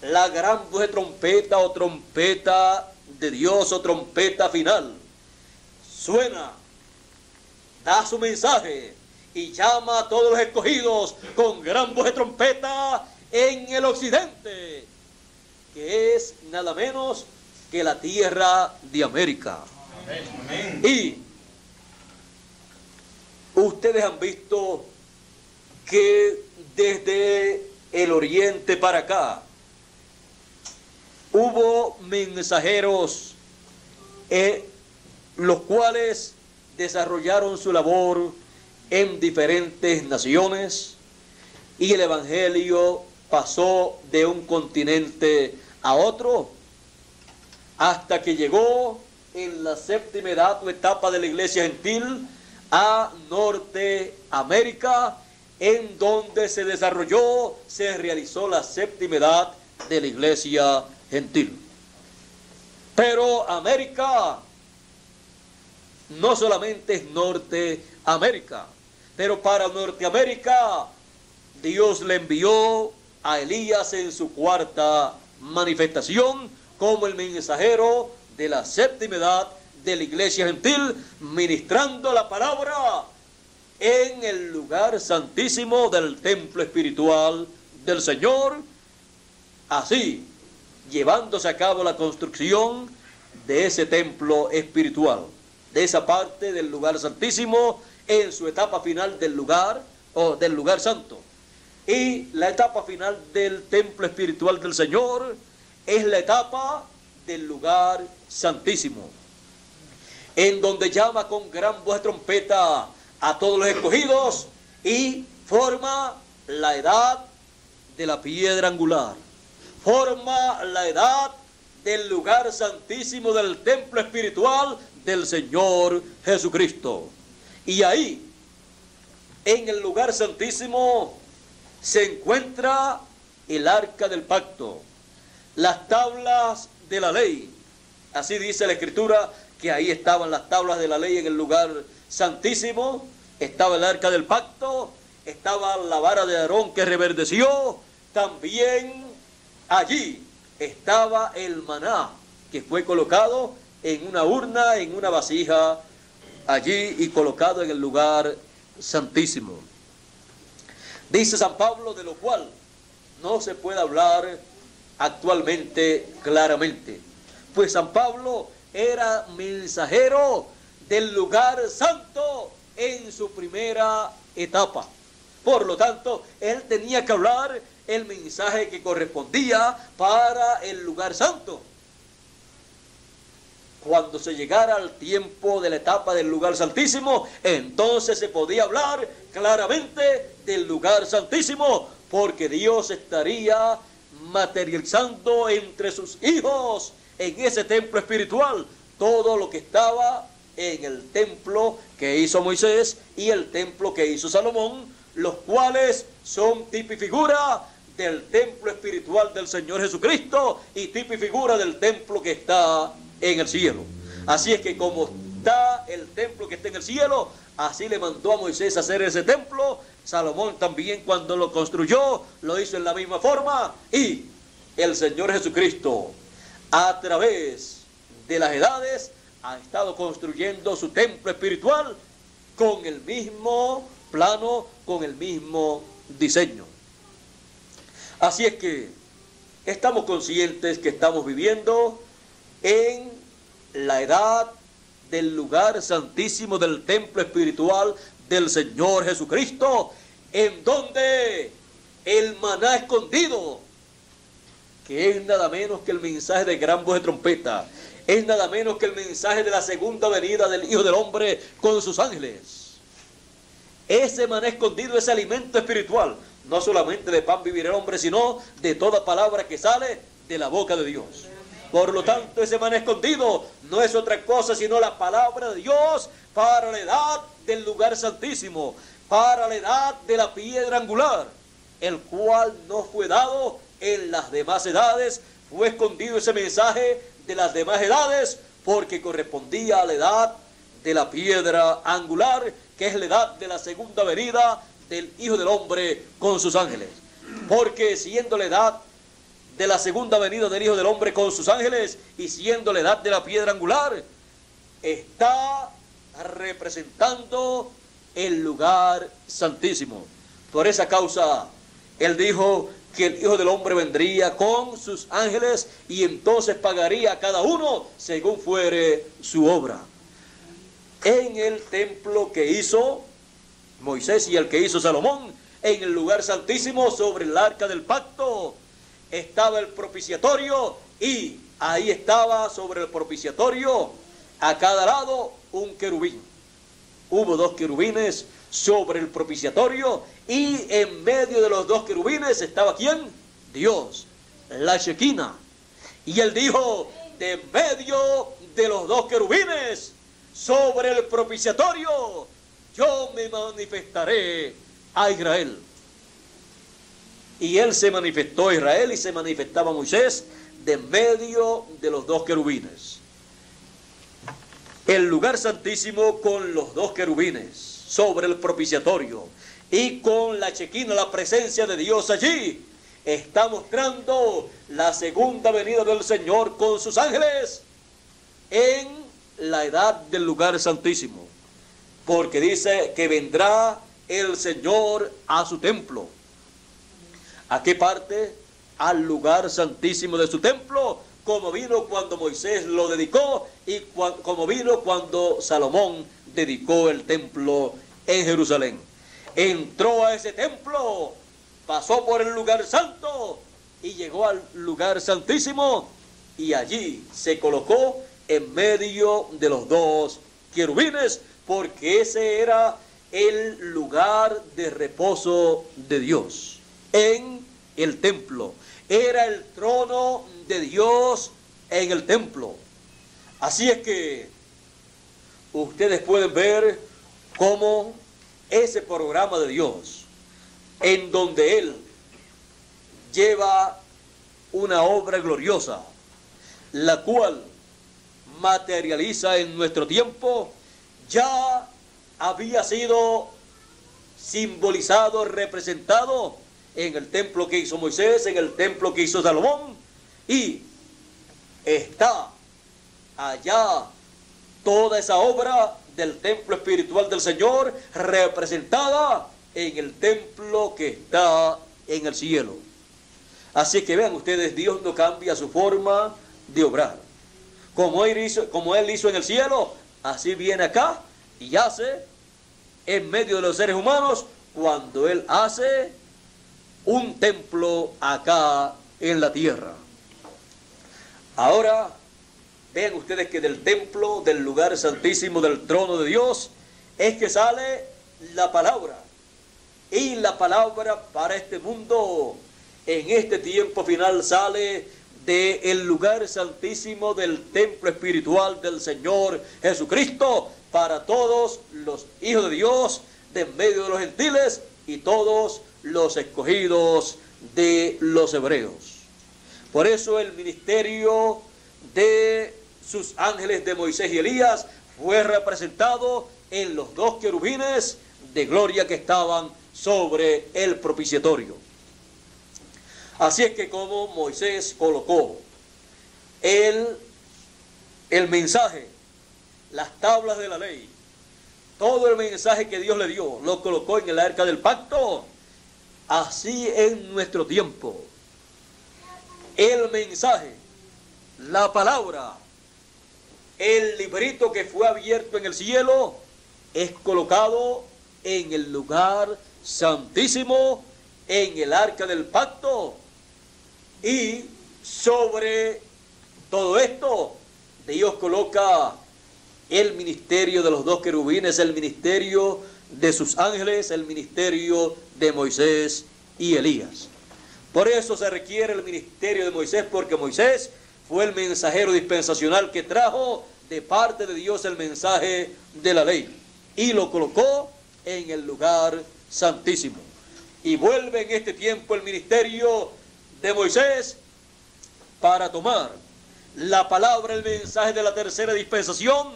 la gran voz de trompeta, o trompeta de Dios, o trompeta final, suena, da su mensaje y llama a todos los escogidos con gran voz de trompeta en el occidente, que es nada menos que la tierra de América. Amén. Y ustedes han visto que desde el oriente para acá hubo mensajeros los cuales desarrollaron su labor en diferentes naciones, y el Evangelio pasó de un continente a otro hasta que llegó en la séptima edad o etapa de la iglesia gentil a Norteamérica, en donde se desarrolló, se realizó la séptima edad de la iglesia gentil. Pero América no solamente es Norteamérica, pero para Norteamérica Dios le envió a Elías en su cuarta manifestación como el mensajero de la séptima edad de la iglesia gentil, ministrando la palabra en el lugar santísimo del templo espiritual del Señor, así llevándose a cabo la construcción de ese templo espiritual, de esa parte del lugar santísimo en su etapa final del lugar o del lugar santo. Y la etapa final del templo espiritual del Señor es la etapa del lugar santísimo, en donde llama con gran voz de trompeta a todos los escogidos y forma la edad de la piedra angular, forma la edad del lugar santísimo del templo espiritual del Señor Jesucristo. Y ahí, en el lugar santísimo, se encuentra el arca del pacto, las tablas de la ley. Así dice la Escritura, que ahí estaban las tablas de la ley en el lugar santísimo, estaba el arca del pacto, estaba la vara de Aarón que reverdeció, también allí estaba el maná que fue colocado en una urna, en una vasija, allí y colocado en el lugar santísimo. Dice San Pablo, de lo cual no se puede hablar actualmente claramente, pues San Pablo era mensajero del lugar santo en su primera etapa. Por lo tanto, él tenía que hablar el mensaje que correspondía para el lugar santo. Cuando se llegara al tiempo de la etapa del lugar santísimo, entonces se podía hablar claramente del lugar santísimo, porque Dios estaría materializando entre sus hijos en ese templo espiritual todo lo que estaba en el templo que hizo Moisés y el templo que hizo Salomón, los cuales son tipo y figura del templo espiritual del Señor Jesucristo y tipo y figura del templo que está en el cielo. Así es que como está el templo que está en el cielo, así le mandó a Moisés a hacer ese templo. Salomón también, cuando lo construyó, lo hizo en la misma forma, y el Señor Jesucristo, a través de las edades, ha estado construyendo su templo espiritual con el mismo plano, con el mismo diseño. Así es que estamos conscientes que estamos viviendo en la edad del lugar santísimo del templo espiritual del Señor Jesucristo, en donde el maná escondido, que es nada menos que el mensaje de gran voz de trompeta, es nada menos que el mensaje de la segunda venida del Hijo del Hombre con sus ángeles. Ese maná escondido, ese alimento espiritual, no solamente de pan vivirá el hombre, sino de toda palabra que sale de la boca de Dios. Por lo tanto, ese maná escondido no es otra cosa sino la palabra de Dios para la edad del lugar santísimo, para la edad de la piedra angular, el cual no fue dado en las demás edades. Fue escondido ese mensaje de las demás edades porque correspondía a la edad de la piedra angular, que es la edad de la segunda venida del Hijo del Hombre con sus ángeles. Porque siendo la edad de la segunda venida del Hijo del Hombre con sus ángeles y siendo la edad de la piedra angular, está representando el lugar santísimo. Por esa causa, él dijo que el Hijo del Hombre vendría con sus ángeles y entonces pagaría a cada uno según fuere su obra. En el templo que hizo Moisés y el que hizo Salomón, en el lugar santísimo sobre el arca del pacto, estaba el propiciatorio, y ahí estaba sobre el propiciatorio a cada lado un querubín. Hubo 2 querubines sobre el propiciatorio, y en medio de los 2 querubines estaba ¿quién? Dios, la Shekinah. Y él dijo, de en medio de los 2 querubines sobre el propiciatorio, yo me manifestaré a Israel. Y él se manifestó a Israel y se manifestaba a Moisés de en medio de los 2 querubines. El lugar santísimo con los 2 querubines sobre el propiciatorio y con la Shekinah, la presencia de Dios allí, está mostrando la segunda venida del Señor con sus ángeles en la edad del lugar santísimo. porque dice que vendrá el Señor a su templo. ¿A qué parte? Al lugar santísimo de su templo, como vino cuando Moisés lo dedicó y como vino cuando Salomón dedicó el templo en Jerusalén. Entró a ese templo, pasó por el lugar santo y llegó al lugar santísimo, y allí se colocó en medio de los dos querubines, porque ese era el lugar de reposo de Dios. En el templo era el trono de Dios en el templo. Así es que ustedes pueden ver cómo ese programa de Dios, en donde Él lleva una obra gloriosa, la cual materializa en nuestro tiempo, ya había sido simbolizado, representado en el templo que hizo Moisés, en el templo que hizo Salomón, y está allá toda esa obra del templo espiritual del Señor representada en el templo que está en el cielo. Así que vean ustedes, Dios no cambia su forma de obrar. Como Él hizo en el cielo, así viene acá y hace en medio de los seres humanos cuando Él hace un templo acá en la tierra. Ahora, vean ustedes que del templo, del lugar santísimo, del trono de Dios, es que sale la palabra. Y la palabra para este mundo, en este tiempo final, sale del lugar santísimo del templo espiritual del Señor Jesucristo, para todos los hijos de Dios, de en medio de los gentiles y todos los escogidos de los hebreos. Por eso el ministerio de sus ángeles de Moisés y Elías fue representado en los dos querubines de gloria que estaban sobre el propiciatorio. Así es que como Moisés colocó el mensaje, las tablas de la ley, todo el mensaje que Dios le dio, lo colocó en el arca del pacto, así en nuestro tiempo, el mensaje, la palabra, el librito que fue abierto en el cielo, es colocado en el lugar santísimo, en el arca del pacto, y sobre todo esto, Dios coloca el ministerio de los dos querubines, el ministerio de sus ángeles, el ministerio de Moisés y Elías. Por eso se requiere el ministerio de Moisés, porque Moisés fue el mensajero dispensacional que trajo de parte de Dios el mensaje de la ley y lo colocó en el lugar santísimo. Y vuelve en este tiempo el ministerio de Moisés para tomar la palabra, el mensaje de la tercera dispensación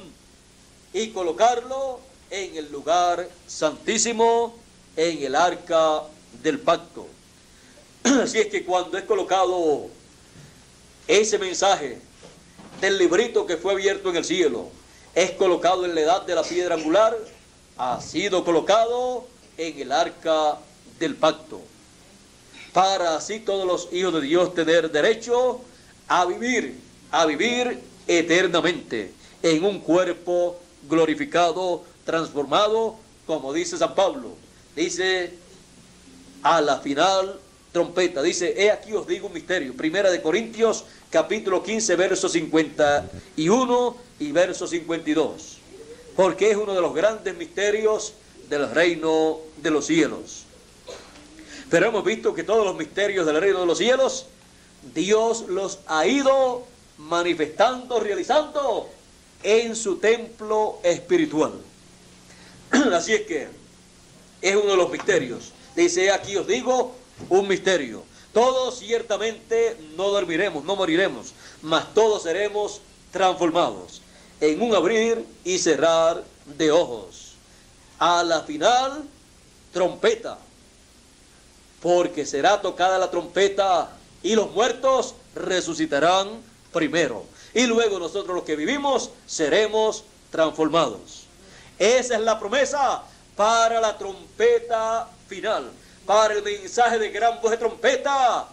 y colocarlo en el lugar santísimo, en el arca del pacto. Así es que cuando es colocado ese mensaje del librito que fue abierto en el cielo, es colocado en la edad de la piedra angular, ha sido colocado en el arca del pacto, para así todos los hijos de Dios tener derecho a vivir eternamente en un cuerpo glorificado, transformado, como dice San Pablo. Dice a la final trompeta, dice: he aquí os digo un misterio. Primera de Corintios capítulo 15 versos 51 y verso 52, porque es uno de los grandes misterios del reino de los cielos. Pero hemos visto que todos los misterios del reino de los cielos Dios los ha ido manifestando, realizando en su templo espiritual. Así es que es uno de los misterios. Dice: aquí os digo un misterio. Todos ciertamente no dormiremos, no moriremos, mas todos seremos transformados en un abrir y cerrar de ojos. A la final, trompeta, porque será tocada la trompeta y los muertos resucitarán primero. Y luego nosotros los que vivimos seremos transformados. Esa es la promesa para la trompeta final, para el mensaje de gran voz de trompeta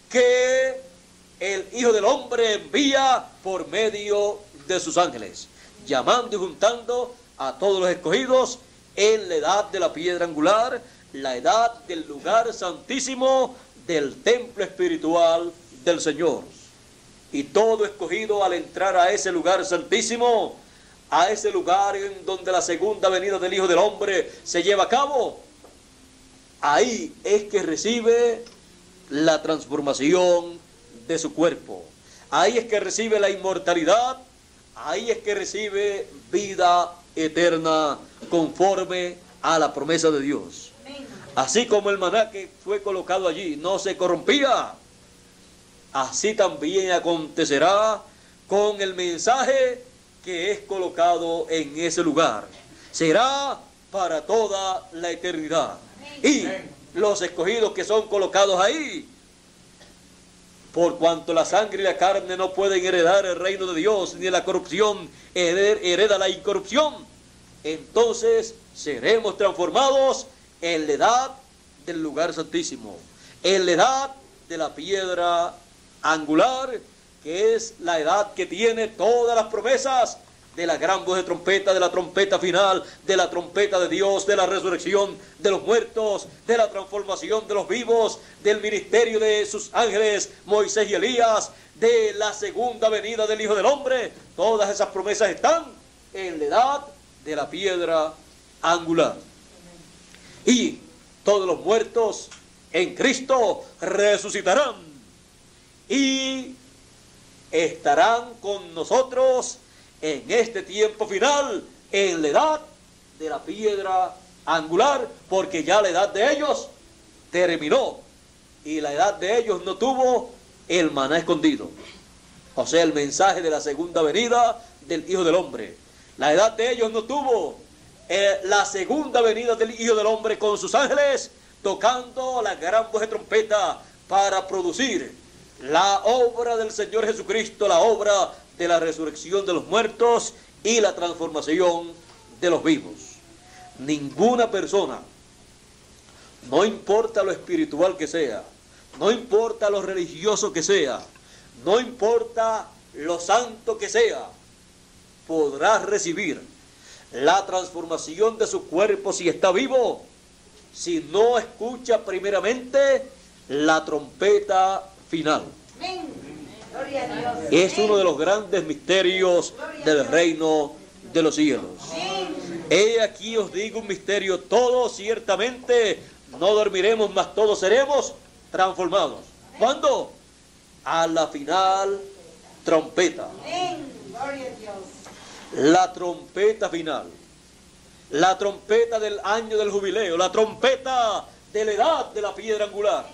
que el Hijo del Hombre envía por medio de sus ángeles, llamando y juntando a todos los escogidos en la edad de la piedra angular, la edad del lugar santísimo del templo espiritual del Señor. Y todo escogido al entrar a ese lugar santísimo, a ese lugar en donde la segunda venida del Hijo del Hombre se lleva a cabo, ahí es que recibe la transformación de su cuerpo. Ahí es que recibe la inmortalidad, ahí es que recibe vida eterna conforme a la promesa de Dios. Así como el maná que fue colocado allí no se corrompía, así también acontecerá con el mensaje que es colocado en ese lugar. Será para toda la eternidad. Y los escogidos que son colocados ahí, por cuanto la sangre y la carne no pueden heredar el reino de Dios, ni la corrupción hereda la incorrupción, entonces seremos transformados en la edad del lugar santísimo, en la edad de la piedra angular, que es la edad que tiene todas las promesas de la gran voz de trompeta, de la trompeta final, de la trompeta de Dios, de la resurrección de los muertos, de la transformación de los vivos, del ministerio de sus ángeles, Moisés y Elías, de la segunda venida del Hijo del Hombre. Todas esas promesas están en la edad de la piedra angular. Y todos los muertos en Cristo resucitarán y estarán con nosotros en este tiempo final, en la edad de la piedra angular, porque ya la edad de ellos terminó y la edad de ellos no tuvo el maná escondido, o sea, el mensaje de la segunda venida del Hijo del Hombre. La edad de ellos no tuvo la segunda venida del Hijo del Hombre con sus ángeles tocando la gran voz de trompeta para producir la obra del Señor Jesucristo, la obra de la resurrección de los muertos y la transformación de los vivos. Ninguna persona, no importa lo espiritual que sea, no importa lo religioso que sea, no importa lo santo que sea, podrá recibir la transformación de su cuerpo si está vivo, si no escucha primeramente la trompeta final. Es uno de los grandes misterios del reino de los cielos. He aquí os digo un misterio: todos ciertamente no dormiremos, mas todos seremos transformados. ¿Cuándo? A la final trompeta. La trompeta final, la trompeta del año del jubileo, la trompeta de la edad de la piedra angular.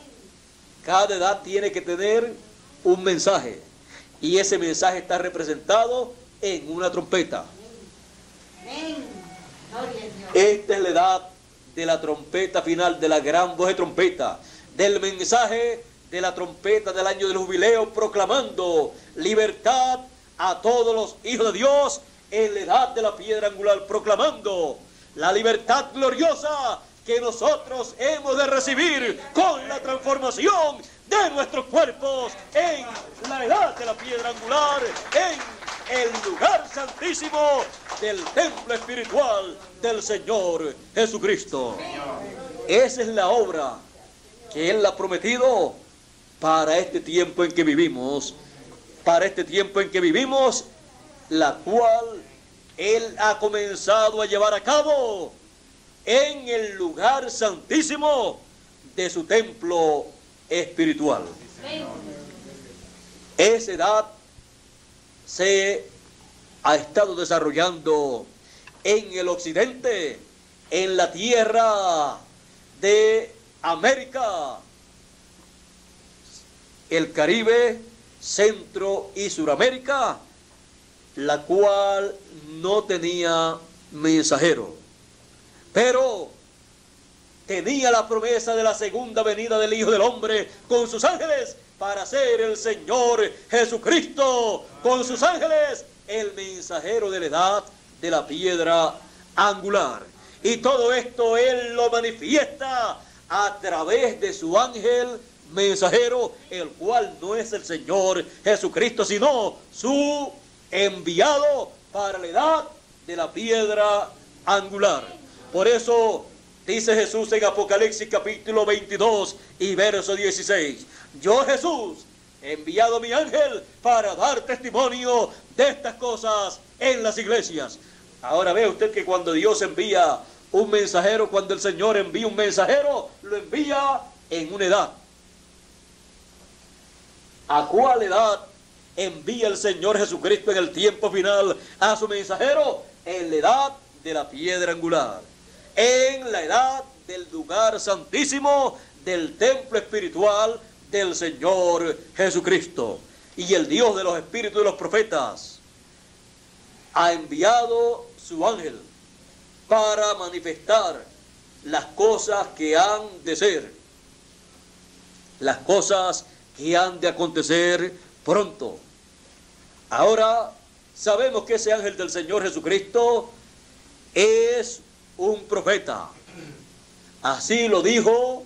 Cada edad tiene que tener un mensaje, y ese mensaje está representado en una trompeta. Esta es la edad de la trompeta final, de la gran voz de trompeta, del mensaje de la trompeta del año del jubileo, proclamando libertad a todos los hijos de Dios en la edad de la piedra angular, proclamando la libertad gloriosa que nosotros hemos de recibir con la transformación de nuestros cuerpos en la edad de la piedra angular, en el lugar santísimo del templo espiritual del Señor Jesucristo. Esa es la obra que Él ha prometido para este tiempo en que vivimos, la cual Él ha comenzado a llevar a cabo en el lugar santísimo de su templo espiritual. Esa edad se ha estado desarrollando en el occidente, en la tierra de América, el Caribe, Centro y Suramérica, la cual no tenía mensajero, pero tenía la promesa de la segunda venida del Hijo del Hombre con sus ángeles para ser el Señor Jesucristo con sus ángeles, el mensajero de la edad de la piedra angular. Y todo esto Él lo manifiesta a través de su ángel mensajero, el cual no es el Señor Jesucristo, sino su enviado para la edad de la piedra angular. Por eso dice Jesús en Apocalipsis capítulo 22 y verso 16: yo, Jesús, he enviado mi ángel para dar testimonio de estas cosas en las iglesias. Ahora ve usted que cuando Dios envía un mensajero, cuando el Señor envía un mensajero, lo envía en una edad. ¿A cuál edad envía el Señor Jesucristo en el tiempo final a su mensajero? En la edad de la piedra angular, en la edad del lugar santísimo, del templo espiritual del Señor Jesucristo. Y el Dios de los espíritus de los profetas ha enviado su ángel para manifestar las cosas que han de ser, las cosas que han de acontecer pronto. Ahora sabemos que ese ángel del Señor Jesucristo es un profeta. Así lo dijo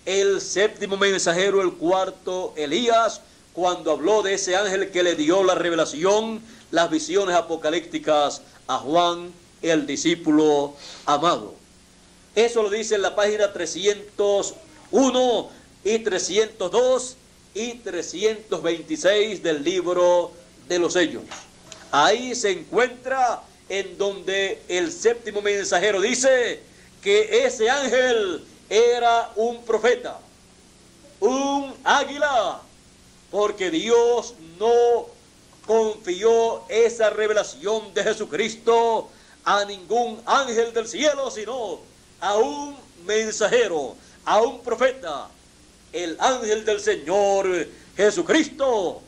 el séptimo mensajero, el cuarto Elías, cuando habló de ese ángel que le dio la revelación, las visiones apocalípticas a Juan, el discípulo amado. Eso lo dice en la página 301 y 302 y 326 del libro de los sellos. Ahí se encuentra en donde el séptimo mensajero dice que ese ángel era un profeta, un águila, porque Dios no confió esa revelación de Jesucristo a ningún ángel del cielo, sino a un mensajero, a un profeta, el ángel del Señor Jesucristo,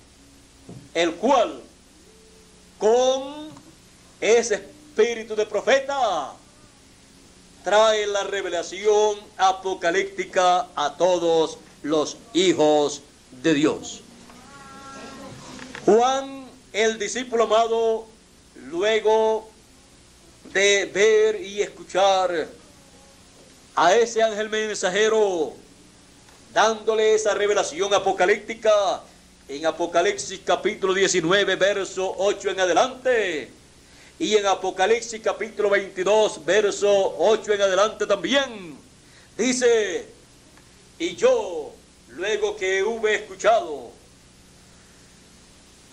el cual con ese espíritu de profeta trae la revelación apocalíptica a todos los hijos de Dios. Juan, el discípulo amado, luego de ver y escuchar a ese ángel mensajero dándole esa revelación apocalíptica en Apocalipsis capítulo 19, verso 8 en adelante, y en Apocalipsis capítulo 22, verso 8 en adelante también, dice: y yo, luego que hube escuchado,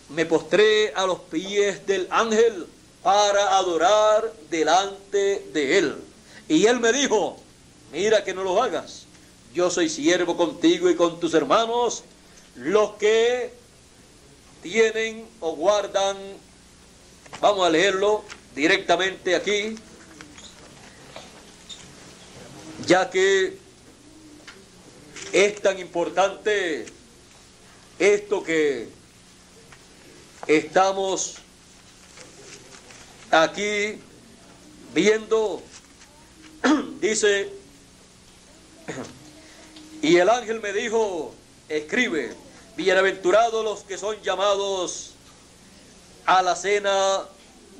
me postré a los pies del ángel para adorar delante de él. Y él me dijo: mira que no lo hagas, yo soy siervo contigo y con tus hermanos, los que tienen o guardan. Vamos a leerlo directamente aquí, ya que es tan importante esto que estamos aquí viendo. Dice: y el ángel me dijo: escribe, bienaventurados los que son llamados a la cena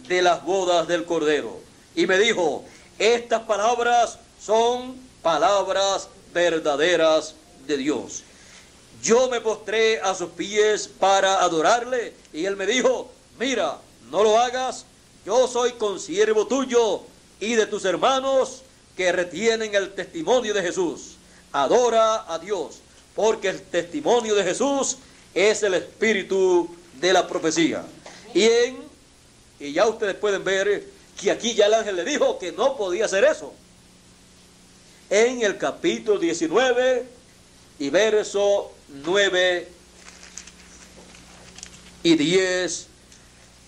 de las bodas del Cordero. Y me dijo: estas palabras son palabras verdaderas de Dios. Yo me postré a sus pies para adorarle, y él me dijo: mira, no lo hagas, yo soy consiervo tuyo y de tus hermanos que retienen el testimonio de Jesús. Adora a Dios, porque el testimonio de Jesús es el espíritu de la profecía. Y ya ustedes pueden ver que aquí ya el ángel le dijo que no podía hacer eso. En el capítulo 19 y verso 9 y 10.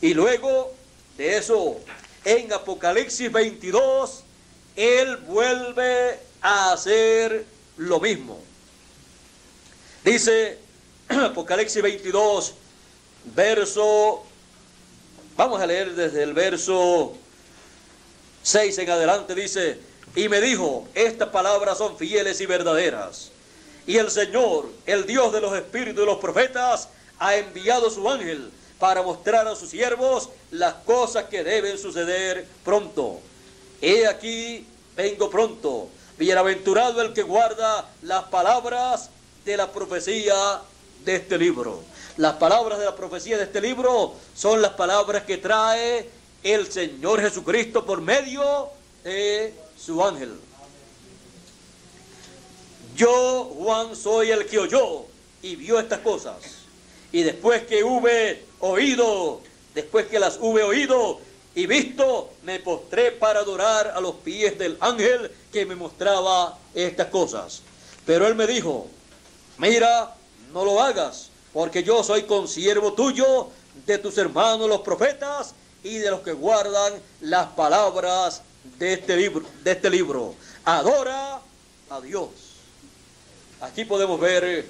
Y luego de eso, en Apocalipsis 22, él vuelve a hacer lo mismo. Dice Apocalipsis 22, verso, vamos a leer desde el verso 6 en adelante. Dice: y me dijo: estas palabras son fieles y verdaderas, y el Señor, el Dios de los espíritus de los profetas, ha enviado su ángel para mostrar a sus siervos las cosas que deben suceder pronto. he aquí, vengo pronto. Bienaventurado el que guarda las palabras de la profecía de este libro. Las palabras de la profecía de este libro son las palabras que trae el Señor Jesucristo por medio de su ángel. Yo, Juan, soy el que oyó y vio estas cosas. Y después que las hube oído y visto, me postré para adorar a los pies del ángel que me mostraba estas cosas. Pero él me dijo, mira, no lo hagas, porque yo soy consiervo tuyo, de tus hermanos los profetas, y de los que guardan las palabras de este libro. Adora a Dios. Aquí podemos ver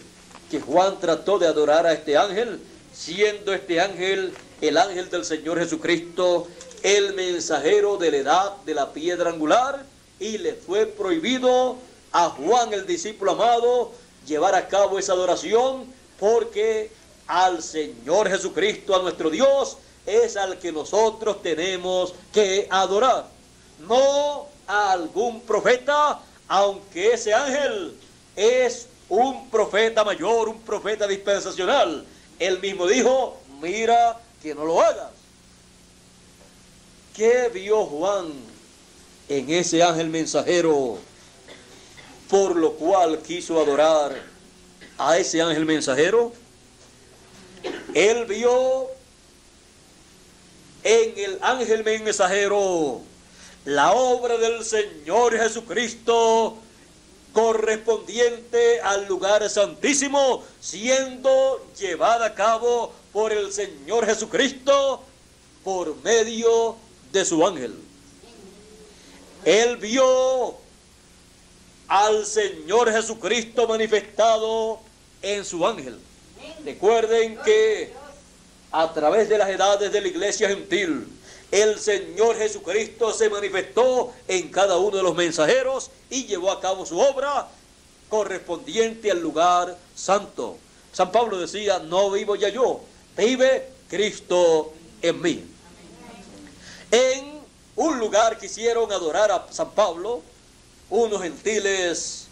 que Juan trató de adorar a este ángel, siendo este ángel el ángel del Señor Jesucristo, el mensajero de la edad de la piedra angular, y le fue prohibido a Juan, el discípulo amado, llevar a cabo esa adoración, porque al Señor Jesucristo, a nuestro Dios, es al que nosotros tenemos que adorar, no a algún profeta, aunque ese ángel es un profeta mayor, un profeta dispensacional. Él mismo dijo, mira que no lo hagas. ¿Qué vio Juan en ese ángel mensajero, por lo cual quiso adorar a ese ángel mensajero? Él vio en el ángel mensajero la obra del Señor Jesucristo, correspondiente al lugar santísimo, siendo llevada a cabo por el Señor Jesucristo por medio de su ángel. Él vio al Señor Jesucristo manifestado en su ángel. Recuerden que a través de las edades de la iglesia gentil, el Señor Jesucristo se manifestó en cada uno de los mensajeros y llevó a cabo su obra correspondiente al lugar santo. San Pablo decía, no vivo ya yo, vive Cristo en mí. En un lugar quisieron adorar a San Pablo unos gentiles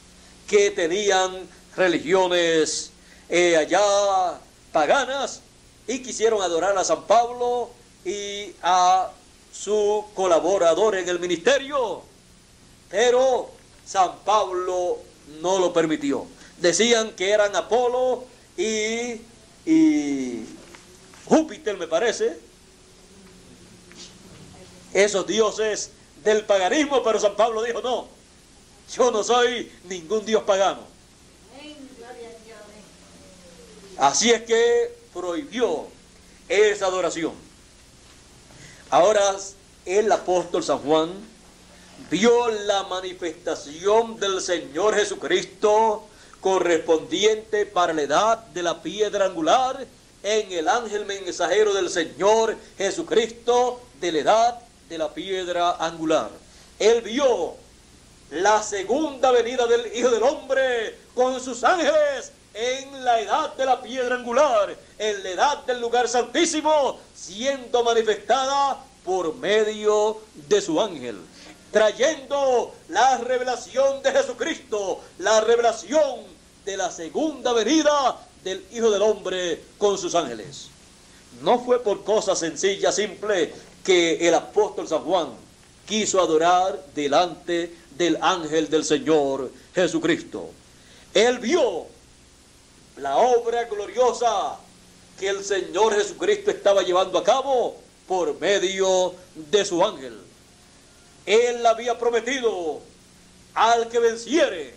que tenían religiones allá paganas, y quisieron adorar a San Pablo y a su colaborador en el ministerio, pero San Pablo no lo permitió. Decían que eran Apolo y Júpiter, me parece, esos dioses del paganismo, pero San Pablo dijo, no, yo no soy ningún dios pagano. Así es que prohibió esa adoración. Ahora el apóstol San Juan vio la manifestación del Señor Jesucristo correspondiente para la edad de la piedra angular en el ángel mensajero del Señor Jesucristo de la edad de la piedra angular. Él vio la segunda venida del Hijo del Hombre con sus ángeles en la edad de la piedra angular, en la edad del lugar santísimo, siendo manifestada por medio de su ángel, trayendo la revelación de Jesucristo, la revelación de la segunda venida del Hijo del Hombre con sus ángeles. No fue por cosa sencilla, simple, que el apóstol San Juan quiso adorar delante del ángel del Señor Jesucristo. Él vio la obra gloriosa que el Señor Jesucristo estaba llevando a cabo por medio de su ángel. Él había prometido, al que venciere,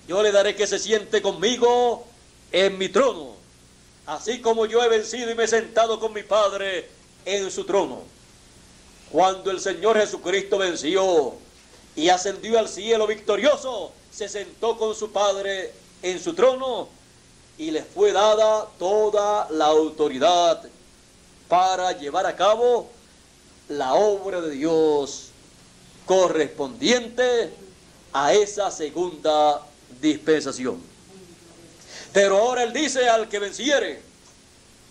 yo le daré que se siente conmigo en mi trono, así como yo he vencido y me he sentado con mi Padre en su trono. Cuando el Señor Jesucristo venció y ascendió al cielo victorioso, se sentó con su Padre en su trono, y les fue dada toda la autoridad para llevar a cabo la obra de Dios correspondiente a esa segunda dispensación. Pero ahora Él dice, al que venciere,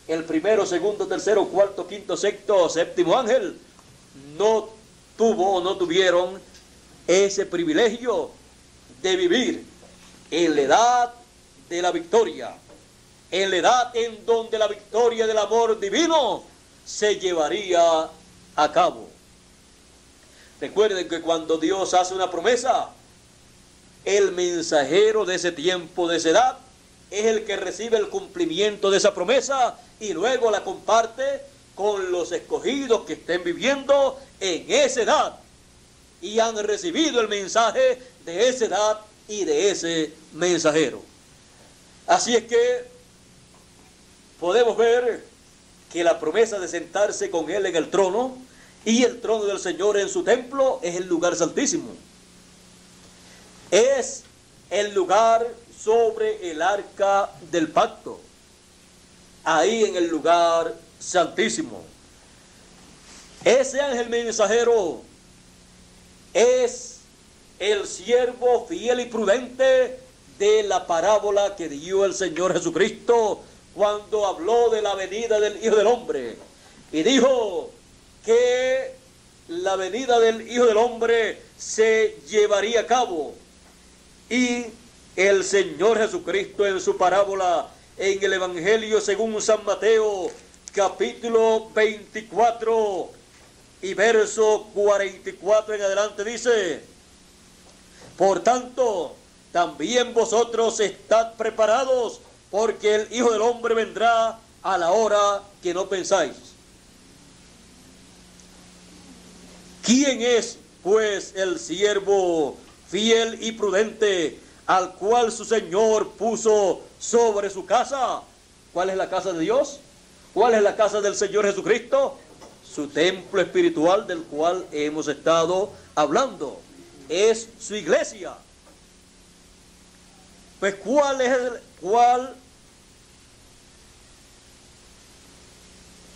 el primero, segundo, tercero, cuarto, quinto, sexto, séptimo ángel, no tuvo o no tuvieron ese privilegio de vivir en la edad de la victoria, en la edad en donde la victoria del amor divino se llevaría a cabo. Recuerden que cuando Dios hace una promesa, el mensajero de ese tiempo, de esa edad, es el que recibe el cumplimiento de esa promesa y luego la comparte con los escogidos que estén viviendo en esa edad y han recibido el mensaje de esa edad y de ese mensajero. Así es que podemos ver que la promesa de sentarse con Él en el trono y el trono del Señor en su templo es el lugar santísimo. Es el lugar sobre el arca del pacto, ahí en el lugar santísimo. Ese ángel mensajero es el siervo fiel y prudente de la parábola que dio el Señor Jesucristo cuando habló de la venida del Hijo del Hombre y dijo que la venida del Hijo del Hombre se llevaría a cabo. Y el Señor Jesucristo en su parábola en el Evangelio según San Mateo, capítulo 24 y verso 44 en adelante dice: por tanto, también vosotros estad preparados, porque el Hijo del Hombre vendrá a la hora que no pensáis. ¿Quién es, pues, el siervo fiel y prudente al cual su Señor puso sobre su casa? ¿Cuál es la casa de Dios? ¿Cuál es la casa del Señor Jesucristo? Su templo espiritual del cual hemos estado hablando. Es su iglesia. Pues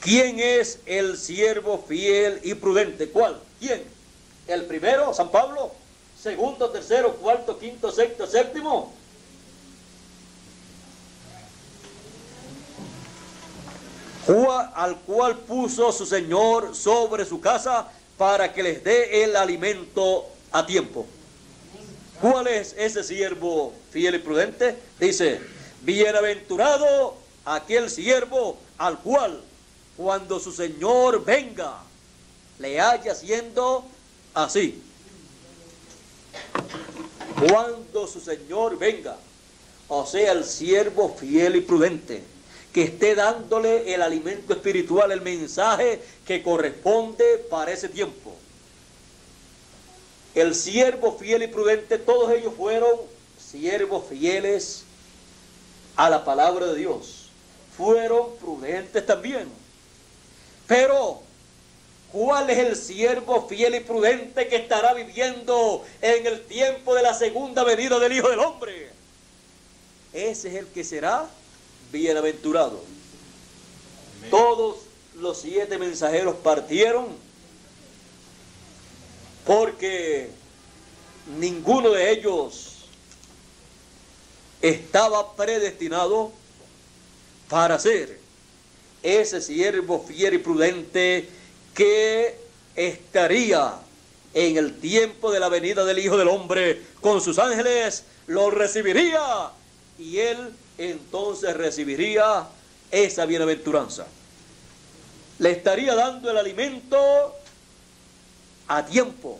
¿quién es el siervo fiel y prudente? ¿Cuál? ¿Quién? ¿El primero, San Pablo? ¿Segundo, tercero, cuarto, quinto, sexto, séptimo? Al cual puso su Señor sobre su casa para que les dé el alimento a tiempo. ¿Cuál es ese siervo fiel y prudente? Dice: bienaventurado aquel siervo al cual cuando su Señor venga le haya haciendo así. Cuando su Señor venga, o sea, el siervo fiel y prudente, que esté dándole el alimento espiritual, el mensaje que corresponde para ese tiempo. El siervo fiel y prudente, todos ellos fueron siervos fieles a la palabra de Dios. Fueron prudentes también. Pero, ¿cuál es el siervo fiel y prudente que estará viviendo en el tiempo de la segunda venida del Hijo del Hombre? Ese es el que será bienaventurado. Amén. Todos los 7 mensajeros partieron porque ninguno de ellos estaba predestinado para ser ese siervo fiel y prudente que estaría en el tiempo de la venida del Hijo del Hombre con sus ángeles, lo recibiría y él entonces recibiría esa bienaventuranza. Le estaría dando el alimento a tiempo.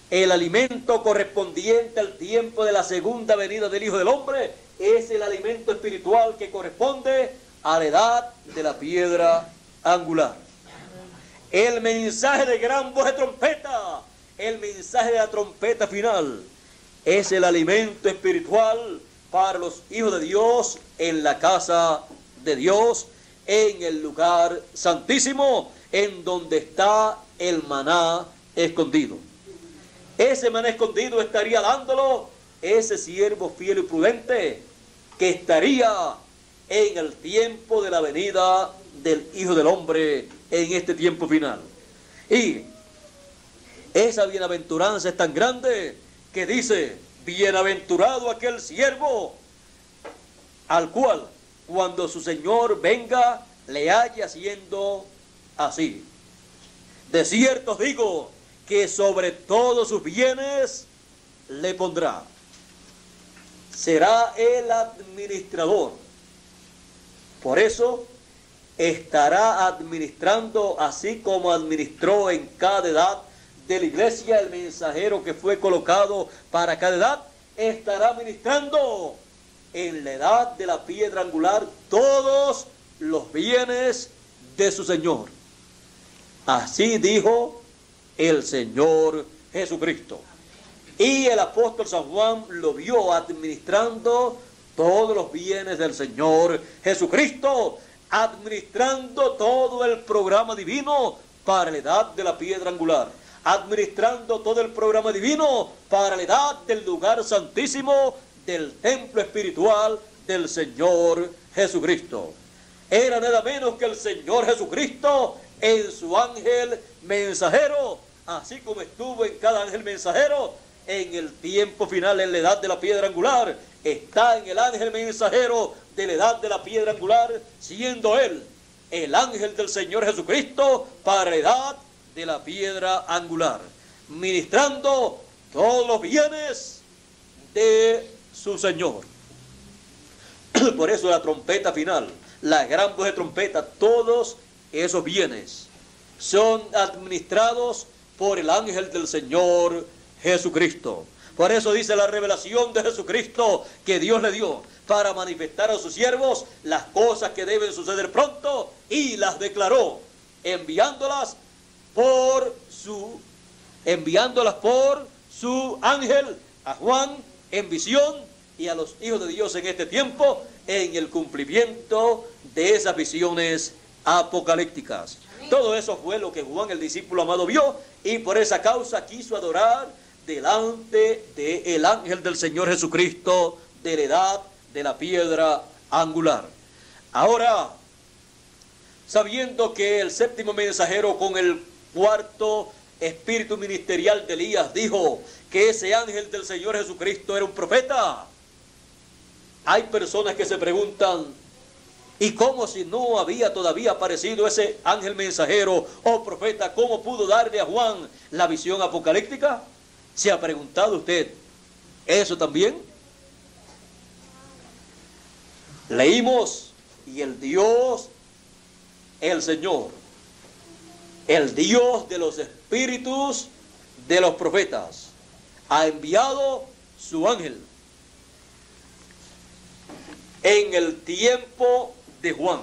El alimento correspondiente al tiempo de la segunda venida del Hijo del Hombre es el alimento espiritual que corresponde a la edad de la piedra angular. El mensaje de gran voz de trompeta, el mensaje de la trompeta final, es el alimento espiritual para los hijos de Dios en la casa de Dios, en el lugar santísimo, en donde está el maná escondido. Ese maná escondido estaría dándolo ese siervo fiel y prudente que estaría en el tiempo de la venida del Hijo del Hombre en este tiempo final. Y esa bienaventuranza es tan grande que dice: bienaventurado aquel siervo al cual cuando su Señor venga le haya haciendo así. De cierto os digo que sobre todos sus bienes le pondrá. Será el administrador. Por eso estará administrando, así como administró en cada edad de la iglesia el mensajero que fue colocado para cada edad, estará administrando en la edad de la piedra angular todos los bienes de su Señor. Así dijo el Señor Jesucristo. Y el apóstol San Juan lo vio administrando todos los bienes del Señor Jesucristo, administrando todo el programa divino para la edad de la piedra angular, administrando todo el programa divino para la edad del lugar santísimo del templo espiritual del Señor Jesucristo. Era nada menos que el Señor Jesucristo en su ángel mensajero, así como estuvo en cada ángel mensajero en el tiempo final, en la edad de la piedra angular. Está en el ángel mensajero de la edad de la piedra angular, siendo él el ángel del Señor Jesucristo para la edad de la piedra angular, ministrando todos los bienes de su Señor. Por eso la trompeta final, la gran voz de trompeta, todos esos bienes son administrados por el ángel del Señor Jesucristo. Por eso dice la revelación de Jesucristo que Dios le dio para manifestar a sus siervos las cosas que deben suceder pronto, y las declaró enviándolas por su ángel a Juan en visión y a los hijos de Dios en este tiempo, en el cumplimiento de esas visiones apocalípticas. Todo eso fue lo que Juan, el discípulo amado, vio, y por esa causa quiso adorar delante del ángel del Señor Jesucristo de la edad de la piedra angular. Ahora, sabiendo que el séptimo mensajero con el cuarto espíritu ministerial de Elías dijo que ese ángel del Señor Jesucristo era un profeta, hay personas que se preguntan: ¿y cómo, si no había todavía aparecido ese ángel mensajero o profeta, cómo pudo darle a Juan la visión apocalíptica? ¿Se ha preguntado usted eso también? Leímos: y el Dios, el Señor, el Dios de los espíritus de los profetas, ha enviado su ángel en el tiempo de Juan.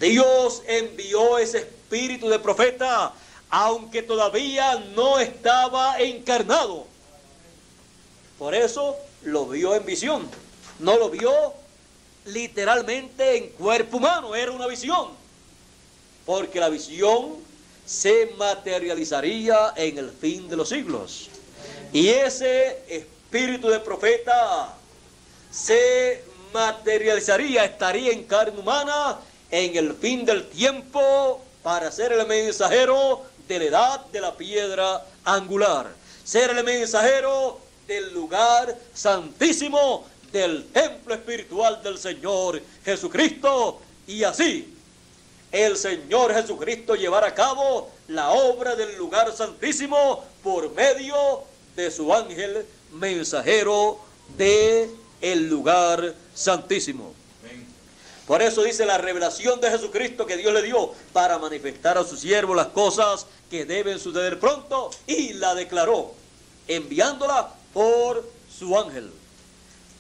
Dios envió ese espíritu de profeta, aunque todavía no estaba encarnado. Por eso lo vio en visión. No lo vio literalmente en cuerpo humano, era una visión. Porque la visión se materializaría en el fin de los siglos. Y ese espíritu de profeta se materializaría, estaría en carne humana en el fin del tiempo para ser el mensajero de la edad de la piedra angular, ser el mensajero del lugar santísimo del templo espiritual del Señor Jesucristo, y así el Señor Jesucristo llevará a cabo la obra del lugar santísimo por medio de su ángel mensajero de el lugar santísimo. Por eso dice la revelación de Jesucristo que Dios le dio para manifestar a su siervo las cosas que deben suceder pronto, y la declaró enviándola por su ángel.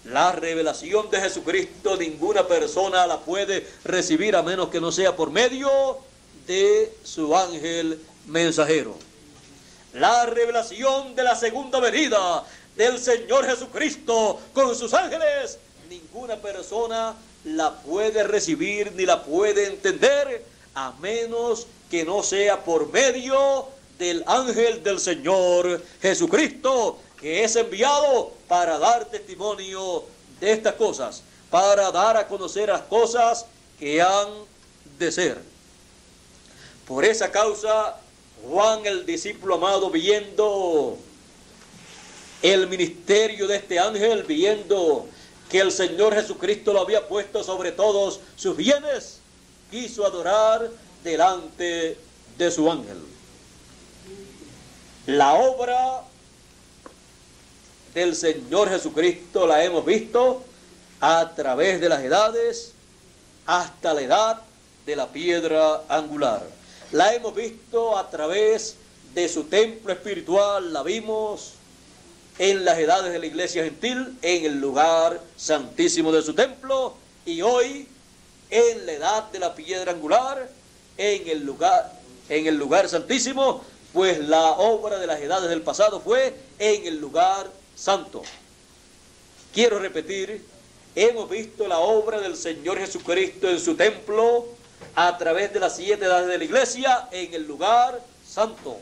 La revelación de Jesucristo ninguna persona la puede recibir a menos que no sea por medio de su ángel mensajero. La revelación de la segunda venida del Señor Jesucristo con sus ángeles, ninguna persona la puede recibir ni la puede entender a menos que no sea por medio del ángel del Señor Jesucristo, que es enviado para dar testimonio de estas cosas, para dar a conocer las cosas que han de ser. Por esa causa, Juan, el discípulo amado, viendo el ministerio de este ángel, viendo que el Señor Jesucristo lo había puesto sobre todos sus bienes, quiso adorar delante de su ángel. La obra del Señor Jesucristo la hemos visto a través de las edades hasta la edad de la piedra angular. La hemos visto a través de su templo espiritual, la vimos en las edades de la iglesia gentil, en el lugar santísimo de su templo, y hoy en la edad de la piedra angular, en el lugar santísimo, pues la obra de las edades del pasado fue en el lugar santo. Quiero repetir, hemos visto la obra del Señor Jesucristo en su templo a través de las 7 edades de la iglesia en el lugar santo.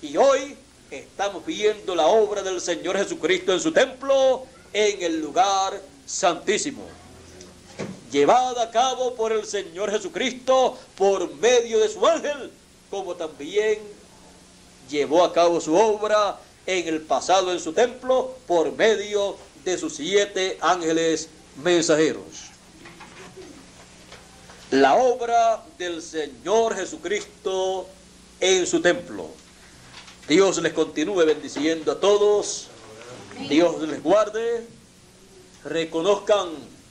Y hoy estamos viendo la obra del Señor Jesucristo en su templo en el lugar santísimo, llevada a cabo por el Señor Jesucristo por medio de su ángel, como también llevó a cabo su obra en el pasado en su templo por medio de sus 7 ángeles mensajeros. La obra del Señor Jesucristo en su templo. Dios les continúe bendiciendo a todos. Dios les guarde. Reconozcan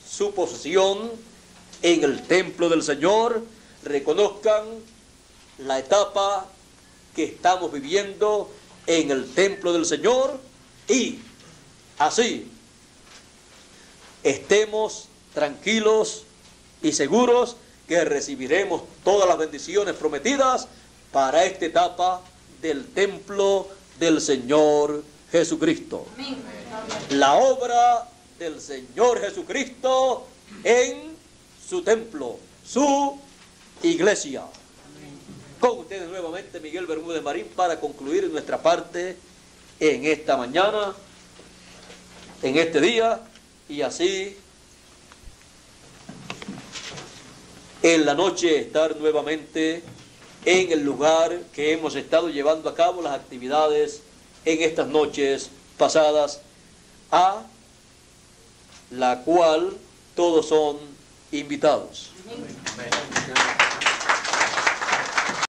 su posición en el templo del Señor. Reconozcan la etapa que estamos viviendo en el templo del Señor. Y así estemos tranquilos y seguros que recibiremos todas las bendiciones prometidas para esta etapa del templo del Señor Jesucristo. La obra del Señor Jesucristo en su templo, su iglesia. Con ustedes nuevamente Miguel Bermúdez Marín para concluir nuestra parte en esta mañana, en este día, y así en la noche estar nuevamente en el lugar que hemos estado llevando a cabo las actividades en estas noches pasadas, a la cual todos son invitados. Amén.